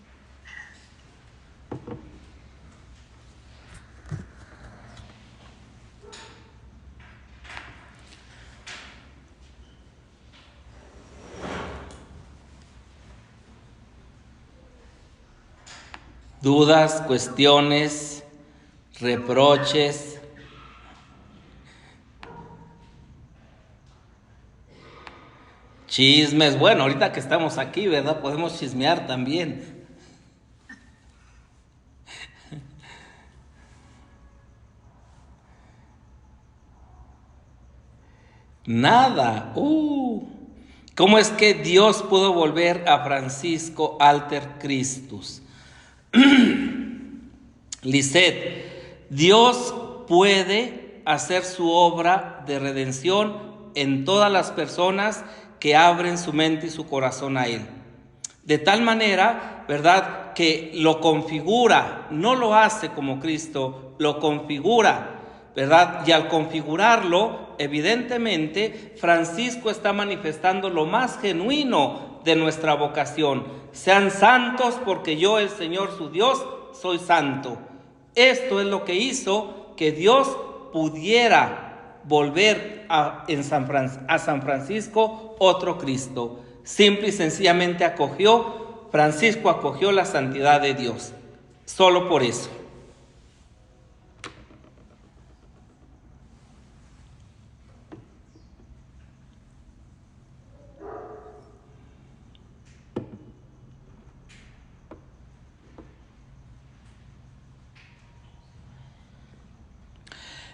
Dudas, cuestiones, reproches. Chismes. Bueno, ahorita que estamos aquí, ¿verdad? Podemos chismear también. Nada. ¿Cómo es que Dios pudo volver a Francisco alter Christus? Lisette, Dios puede hacer su obra de redención en todas las personas que abren su mente y su corazón a Él. De tal manera, ¿verdad?, que lo configura, no lo hace como Cristo, lo configura, ¿verdad? Y al configurarlo, evidentemente, Francisco está manifestando lo más genuino de nuestra vocación. Sean santos porque yo, el Señor su Dios, soy santo. Esto es lo que hizo que Dios pudiera volver a San Francisco otro Cristo. Simple y sencillamente Francisco acogió la santidad de Dios. Solo por eso.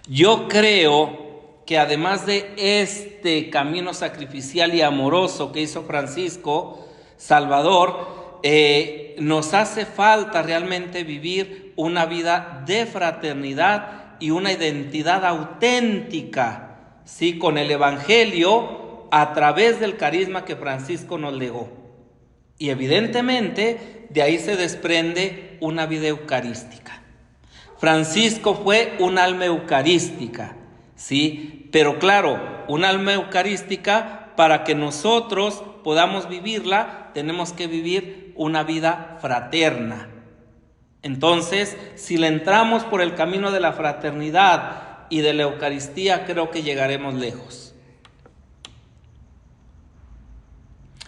Yo creo que además de este camino sacrificial y amoroso que hizo Francisco Salvador, nos hace falta realmente vivir una vida de fraternidad y una identidad auténtica, ¿sí?, con el Evangelio a través del carisma que Francisco nos legó. Y evidentemente de ahí se desprende una vida eucarística. Francisco fue un alma eucarística, ¿sí? Pero claro, un alma eucarística, para que nosotros podamos vivirla, tenemos que vivir una vida fraterna. Entonces, si le entramos por el camino de la fraternidad y de la Eucaristía, creo que llegaremos lejos.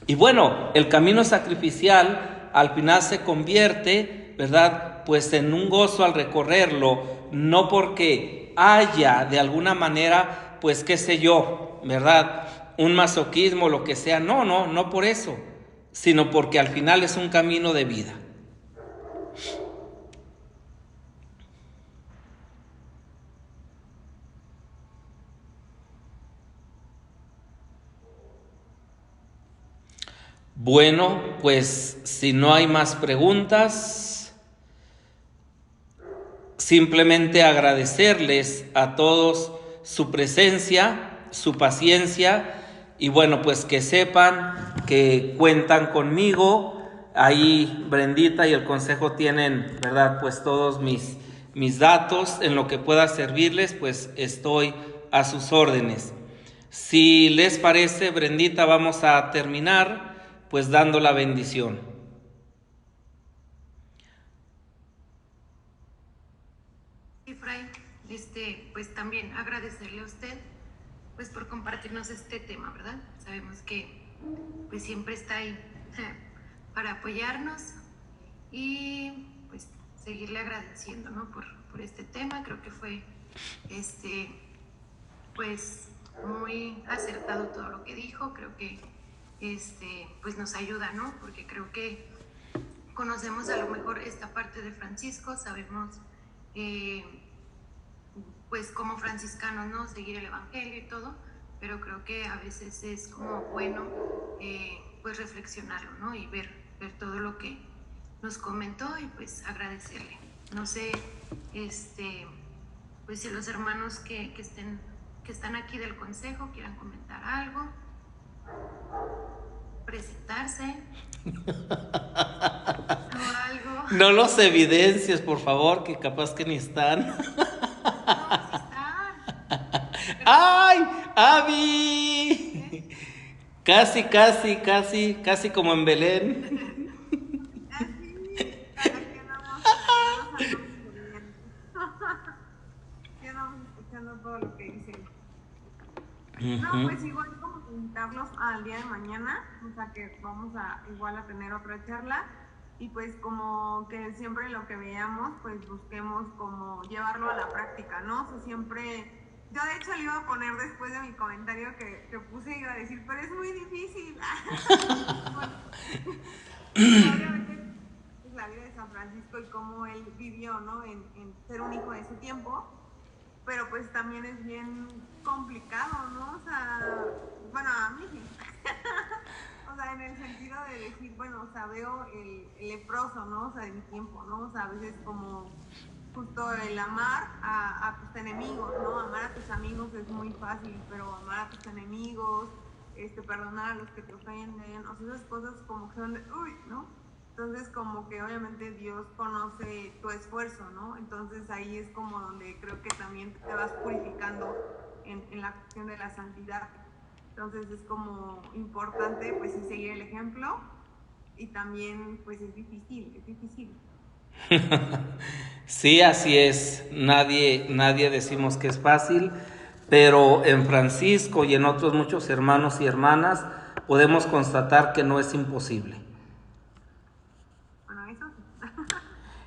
Y bueno, el camino sacrificial al final se convierte, ¿verdad?, pues en un gozo al recorrerlo, no porque haya de alguna manera, pues qué sé yo, ¿verdad?, un masoquismo, lo que sea. No, no, no por eso, sino porque al final es un camino de vida. Bueno, pues si no hay más preguntas, simplemente agradecerles a todos su presencia, su paciencia, y bueno, pues que sepan que cuentan conmigo. Ahí Brendita y el consejo tienen, ¿verdad? Pues todos mis datos, en lo que pueda servirles, pues estoy a sus órdenes. Si les parece, Brendita, vamos a terminar pues dando la bendición. Y Fray, pues también agradecerle a usted pues por compartirnos este tema, ¿verdad? Sabemos que pues siempre está ahí para apoyarnos y pues seguirle agradeciendo, ¿no? Por este tema. Creo que fue pues muy acertado todo lo que dijo. Creo que pues nos ayuda, ¿no? Porque creo que conocemos a lo mejor esta parte de Francisco, sabemos pues como franciscanos, ¿no? Seguir el evangelio y todo, pero creo que a veces es como bueno pues reflexionarlo, ¿no? Y ver todo lo que nos comentó y pues agradecerle. No sé, pues si los hermanos que están aquí del consejo quieran comentar algo, presentarse o algo. No los evidencies, por favor, que capaz que ni están. No, sí están. ¡Ay, Abby! Casi como en Belén. Ya vamos escuchando todo lo que dicen. No, pues igual como invitarlos al día de mañana, o sea que vamos a igual a tener otra charla y pues como que siempre lo que veamos pues busquemos como llevarlo a la práctica, ¿no? O sea, siempre, yo de hecho le iba a poner después de mi comentario que puse, iba a decir, pero es muy difícil. Bueno, obviamente es la vida de San Francisco y cómo él vivió, ¿no? En ser un hijo de su tiempo. Pero pues también es bien complicado, ¿no? O sea, bueno, a mí sí. O sea, en el sentido de decir, bueno, o sea, veo el leproso, ¿no? O sea, de mi tiempo, ¿no? O sea, a veces como justo el amar a tus enemigos, ¿no? Amar a tus amigos es muy fácil, pero amar a tus enemigos, perdonar a los que te ofenden, o sea, esas cosas como que son de, uy, ¿no? Entonces como que obviamente Dios conoce tu esfuerzo, ¿no? Entonces ahí es como donde creo que también te vas purificando en la cuestión de la santidad. Entonces es como importante pues sí seguir el ejemplo y también pues es difícil. Sí, así es. Nadie decimos que es fácil, pero en Francisco y en otros muchos hermanos y hermanas podemos constatar que no es imposible.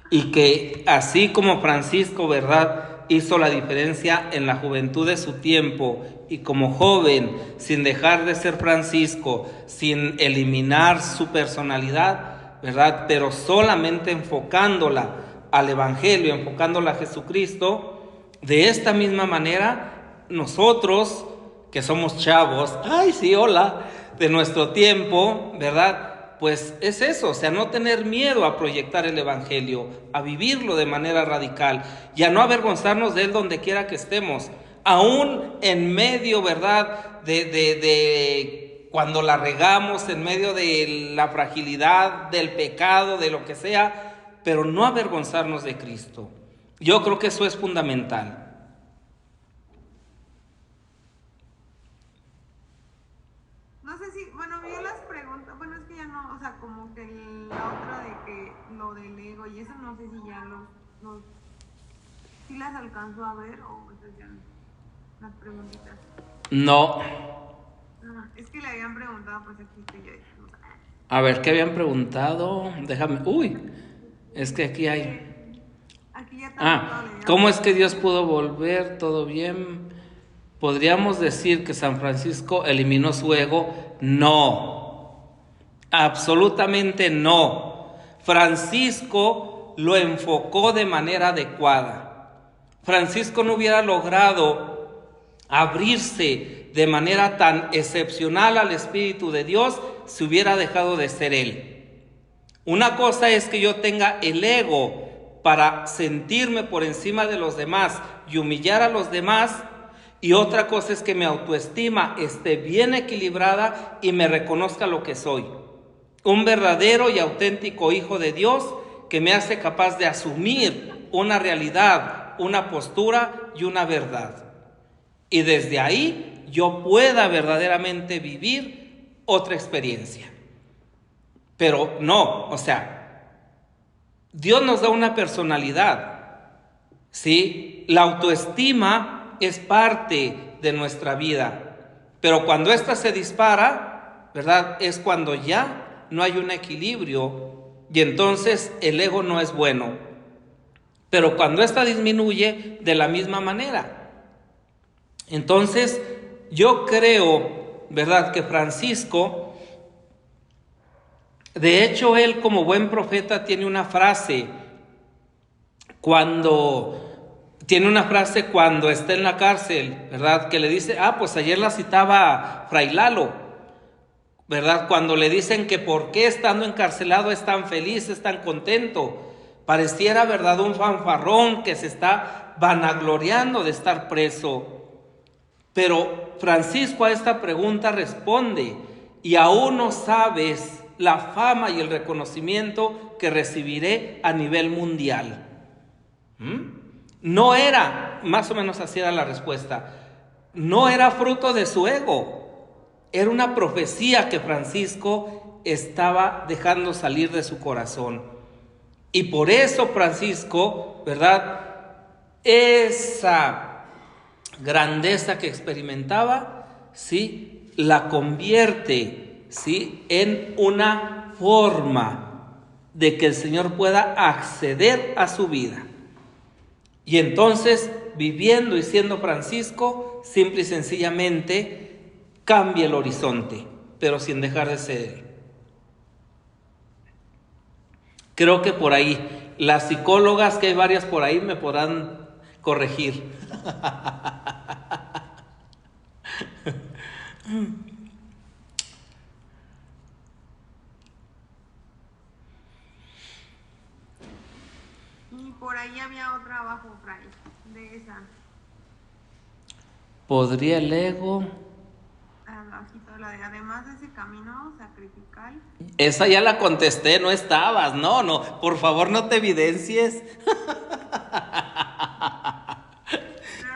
Y que así como Francisco, ¿verdad?, hizo la diferencia en la juventud de su tiempo y como joven, sin dejar de ser Francisco, sin eliminar su personalidad, ¿verdad?, pero solamente enfocándola al Evangelio, enfocándola a Jesucristo. De esta misma manera, nosotros que somos chavos, ay sí, hola, de nuestro tiempo, ¿verdad?, pues es eso, o sea, no tener miedo a proyectar el Evangelio, a vivirlo de manera radical y a no avergonzarnos de él donde quiera que estemos, aún en medio, ¿verdad?, de cuando la regamos, en medio de la fragilidad, del pecado, de lo que sea, pero no avergonzarnos de Cristo. Yo creo que eso es fundamental. No sé si, bueno, yo las preguntas, bueno, es que ya no, o sea, como que la otra de que lo del ego y eso no sé si ya si las alcanzó a ver o esas ya las preguntitas. No. Es que le habían preguntado, pues aquí estoy yo. A ver, ¿qué habían preguntado? Déjame, es que aquí hay... Aquí ya está. ¿Cómo es que Dios pudo volver todo bien? ¿Podríamos decir que San Francisco eliminó su ego? No, absolutamente no. Francisco lo enfocó de manera adecuada. Francisco no hubiera logrado abrirse de manera tan excepcional al Espíritu de Dios si hubiera dejado de ser él. Una cosa es que yo tenga el ego para sentirme por encima de los demás y humillar a los demás, y otra cosa es que mi autoestima esté bien equilibrada y me reconozca lo que soy. Un verdadero y auténtico hijo de Dios que me hace capaz de asumir una realidad, una postura y una verdad. Y desde ahí yo pueda verdaderamente vivir otra experiencia. Pero no, o sea, Dios nos da una personalidad, ¿sí? La autoestima es parte de nuestra vida, pero cuando ésta se dispara, ¿verdad? Es cuando ya no hay un equilibrio y entonces el ego no es bueno. Pero cuando ésta disminuye, de la misma manera. Entonces, yo creo, ¿verdad?, que Francisco, de hecho, él como buen profeta tiene una frase cuando está en la cárcel, ¿verdad?, que le dice, pues ayer la citaba Fray Lalo, ¿verdad?, cuando le dicen que por qué estando encarcelado es tan feliz, es tan contento. Pareciera, ¿verdad?, un fanfarrón que se está vanagloriando de estar preso. Pero Francisco a esta pregunta responde: y aún no sabes la fama y el reconocimiento que recibiré a nivel mundial. No era, más o menos así era la respuesta, no era fruto de su ego, era una profecía que Francisco estaba dejando salir de su corazón. Y por eso Francisco, ¿verdad?, esa grandeza que experimentaba, ¿sí?, la convierte, ¿sí?, en una forma de que el Señor pueda acceder a su vida. Y entonces, viviendo y siendo Francisco, simple y sencillamente cambia el horizonte, pero sin dejar de ser él. Creo que por ahí, las psicólogas, que hay varias por ahí, me podrán corregir. Y por ahí había otra abajo, Fray, de esa. ¿Podría el ego? Abajito, la de además de ese camino sacrificial. Esa ya la contesté, no estabas. No, por favor no te evidencies. Pero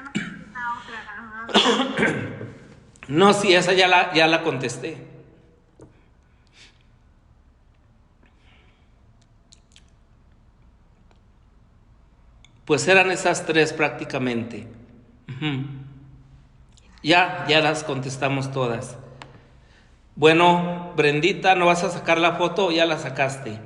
no está otra. No, sí, esa ya la contesté. Pues eran esas tres prácticamente. Ya las contestamos todas. Bueno, Brendita, ¿no vas a sacar la foto o ya la sacaste?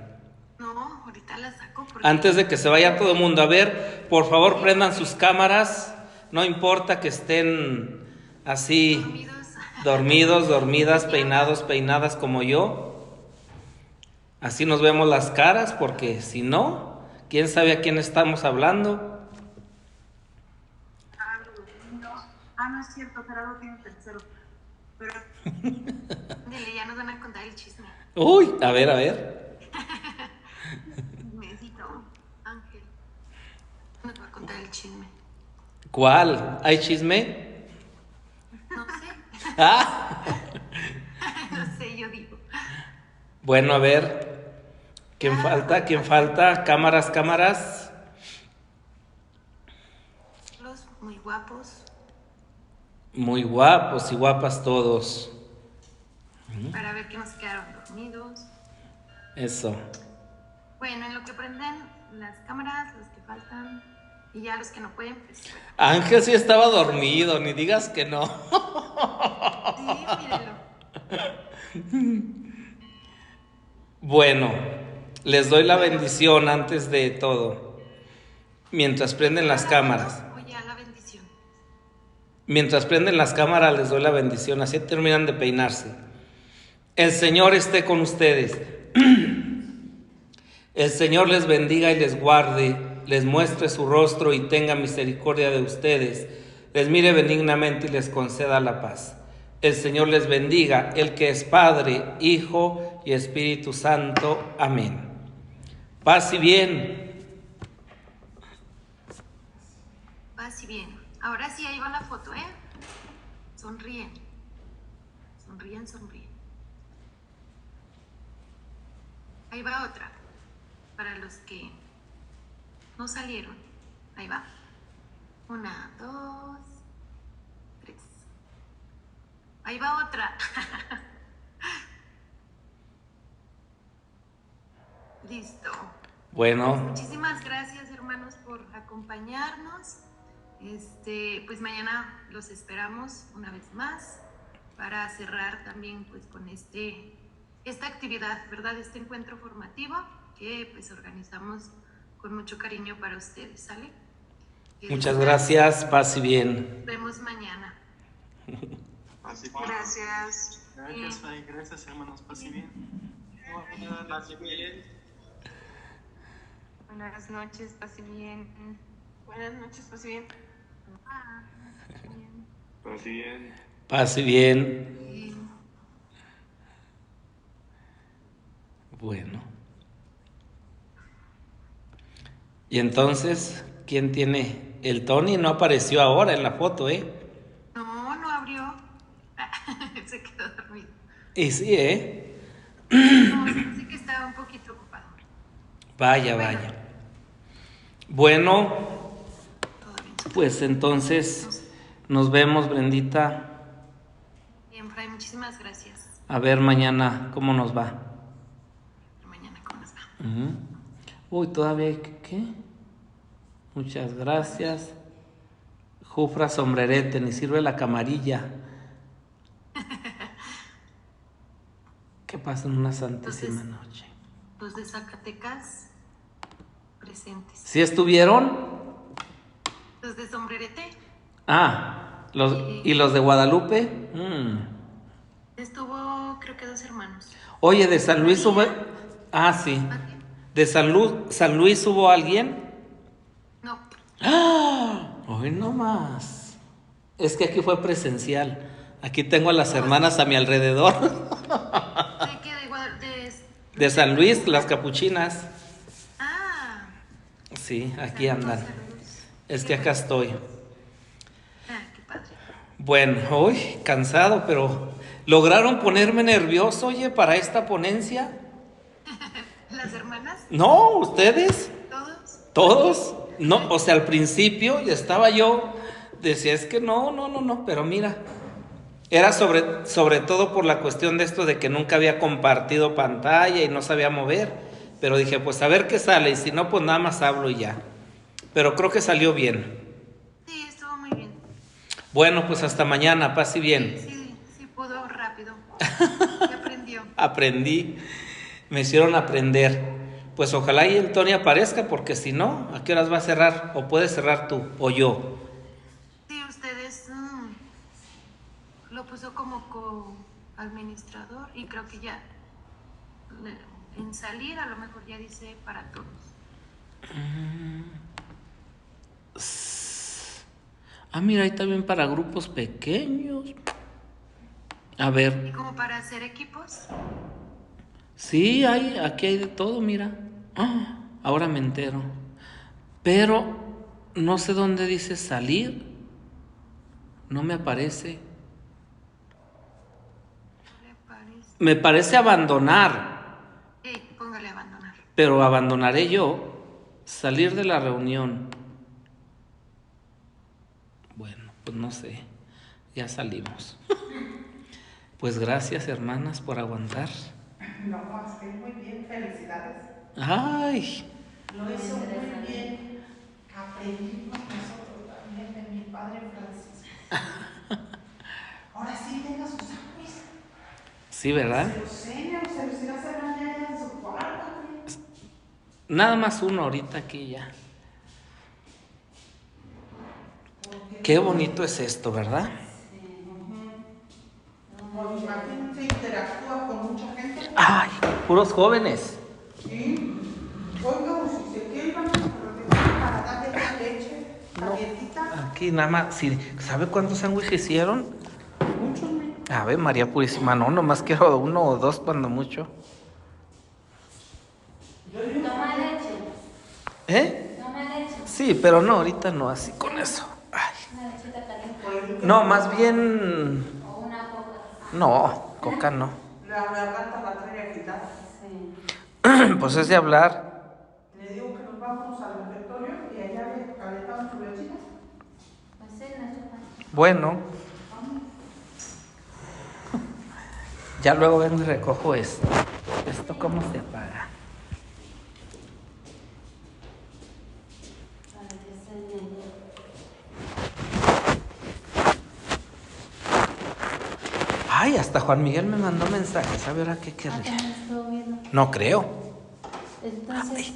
No, ahorita la saco porque... Antes de que se vaya todo el mundo a ver, por favor prendan sus cámaras. No importa que estén así dormidos, dormidas, peinados, peinadas como yo. Así nos vemos las caras, porque si no, ¿quién sabe a quién estamos hablando? No es cierto, Gerardo tiene tercero. Pero... Dile, ya nos van a contar el chisme. Uy, a ver. Chismecito. Ángel nos va a contar el chisme. ¿Cuál? ¿Hay chisme? No sé. No sé, yo digo. Bueno, a ver. ¿Quién falta? ¿Quién falta? Cámaras. Los muy guapos. Muy guapos y guapas todos. Para ver que nos quedaron dormidos. Eso. Bueno, en lo que prenden las cámaras, los que faltan, y ya los que no pueden, pues... Ángel sí estaba dormido, ni digas que no. Sí, mírelo. Bueno, les doy la bendición antes de todo. Mientras prenden las cámaras. Oye, la bendición. Mientras prenden las cámaras les doy la bendición, así terminan de peinarse. El Señor esté con ustedes. El Señor les bendiga y les guarde, les muestre su rostro y tenga misericordia de ustedes, les mire benignamente y les conceda la paz. El Señor les bendiga, el que es Padre, Hijo y Espíritu Santo. Amén. Paz y bien. Paz y bien. Ahora sí, ahí va la foto, ¿eh? Sonríen. Sonríen, sonríen. Ahí va otra. Para los que no salieron. Ahí va. 1, 2, 3. Ahí va otra. Listo. Bueno. Pues muchísimas gracias, hermanos, por acompañarnos. Pues mañana los esperamos una vez más para cerrar también pues con esta actividad, ¿verdad? Este encuentro formativo que pues organizamos con mucho cariño para ustedes, ¿sale? Muchas gracias, paz y bien. Nos vemos mañana. Paz y bien. Gracias. Gracias, Fray. Gracias, hermanos. Paz y bien. Paz y bien. Buenas noches, paz y bien. Buenas noches, paz y bien. Paz y bien. Paz y bien. Bueno. Y entonces, ¿quién tiene? El Tony no apareció ahora en la foto, ¿eh? No abrió. Se quedó dormido. Y sí, ¿eh? No, sí que estaba un poquito ocupado. Vaya. Bueno, Todo bien. pues entonces nos vemos, Brendita. Bien, Fray, muchísimas gracias. A ver mañana cómo nos va. Mañana cómo nos va. Uy, todavía hay ¿qué? Muchas gracias. Jufra sombrerete, ni sirve la camarilla. ¿Qué pasa en una santísima noche? Los de Zacatecas presentes. ¿Sí estuvieron? Los de Sombrerete ¿Y los de Guadalupe? estuvo, creo que 2 hermanos. Oye, de San Luis hubo... sí. ¿De San Luis hubo alguien? No. Hoy no más. Es que aquí fue presencial. Aquí tengo a las hermanas a mi alrededor. ¿De qué? De San Luis, las capuchinas. Sí, aquí andan. Saludos. Es que acá estoy. Qué padre. Bueno, hoy cansado, pero lograron ponerme nervioso, oye, para esta ponencia. ¿Las hermanas? No, ustedes. ¿Todos? ¿Todos? No, o sea, al principio ya estaba yo, decía, es que no, pero mira, era sobre todo por la cuestión de esto de que nunca había compartido pantalla y no sabía mover, pero dije, pues a ver qué sale, y si no, pues nada más hablo y ya. Pero creo que salió bien. Sí, estuvo muy bien. Bueno, pues hasta mañana, paz y bien. Sí pudo rápido. Y aprendió. Aprendí, me hicieron aprender. Pues ojalá y el Tony aparezca, porque si no, ¿a qué horas va a cerrar? O puedes cerrar tú, o yo. Sí, ustedes lo puso como co-administrador y creo que ya en salir a lo mejor ya dice para todos. Mira, ahí también para grupos pequeños. A ver. ¿Y como para hacer equipos? Sí, aquí hay de todo, mira. Ahora me entero. Pero no sé dónde dice salir. No me aparece. ¿No le parece? Me parece abandonar. Póngale abandonar. Pero abandonaré yo. Salir de la reunión. Bueno, pues no sé. Ya salimos. Pues gracias, hermanas, por aguantar. No, es que muy bien, felicidades. Ay. Lo hizo muy bien. Aprendimos nosotros también de mi padre Francisco. Ahora sí tenga sus sándwiches. Sí, ¿verdad? Se los irá a hacer allá en su cuarto. Nada más uno ahorita aquí ya. Porque Qué bonito es esto, ¿verdad? Pues imagínense, interactúa con mucha gente. Ay, puros jóvenes. Sí. Oiga, si se quiere, vamos para darle la leche calientita. Aquí nada más, sí, ¿sabe cuántos sándwiches hicieron? Muchos, A ver, María Purísima, no, nomás quiero 1 o 2 cuando mucho. Toma leche. ¿Eh? Toma leche. Sí, pero no, ahorita no, así con eso. Ay. Una lechita caliente. No, más bien... O una coca. No, coca no. La garganta la trae agitada. Sí. Pues es de hablar. Le digo que nos vamos al refectorio y allá le calentamos su lechita. Pues sí, no chupa. Bueno. Ya luego vengo y recojo esto. ¿Esto cómo se apaga? Para que se llene. Ay, hasta Juan Miguel me mandó mensajes. ¿Sabe ahora qué querría? Apenas estoy viendo. No creo. Entonces,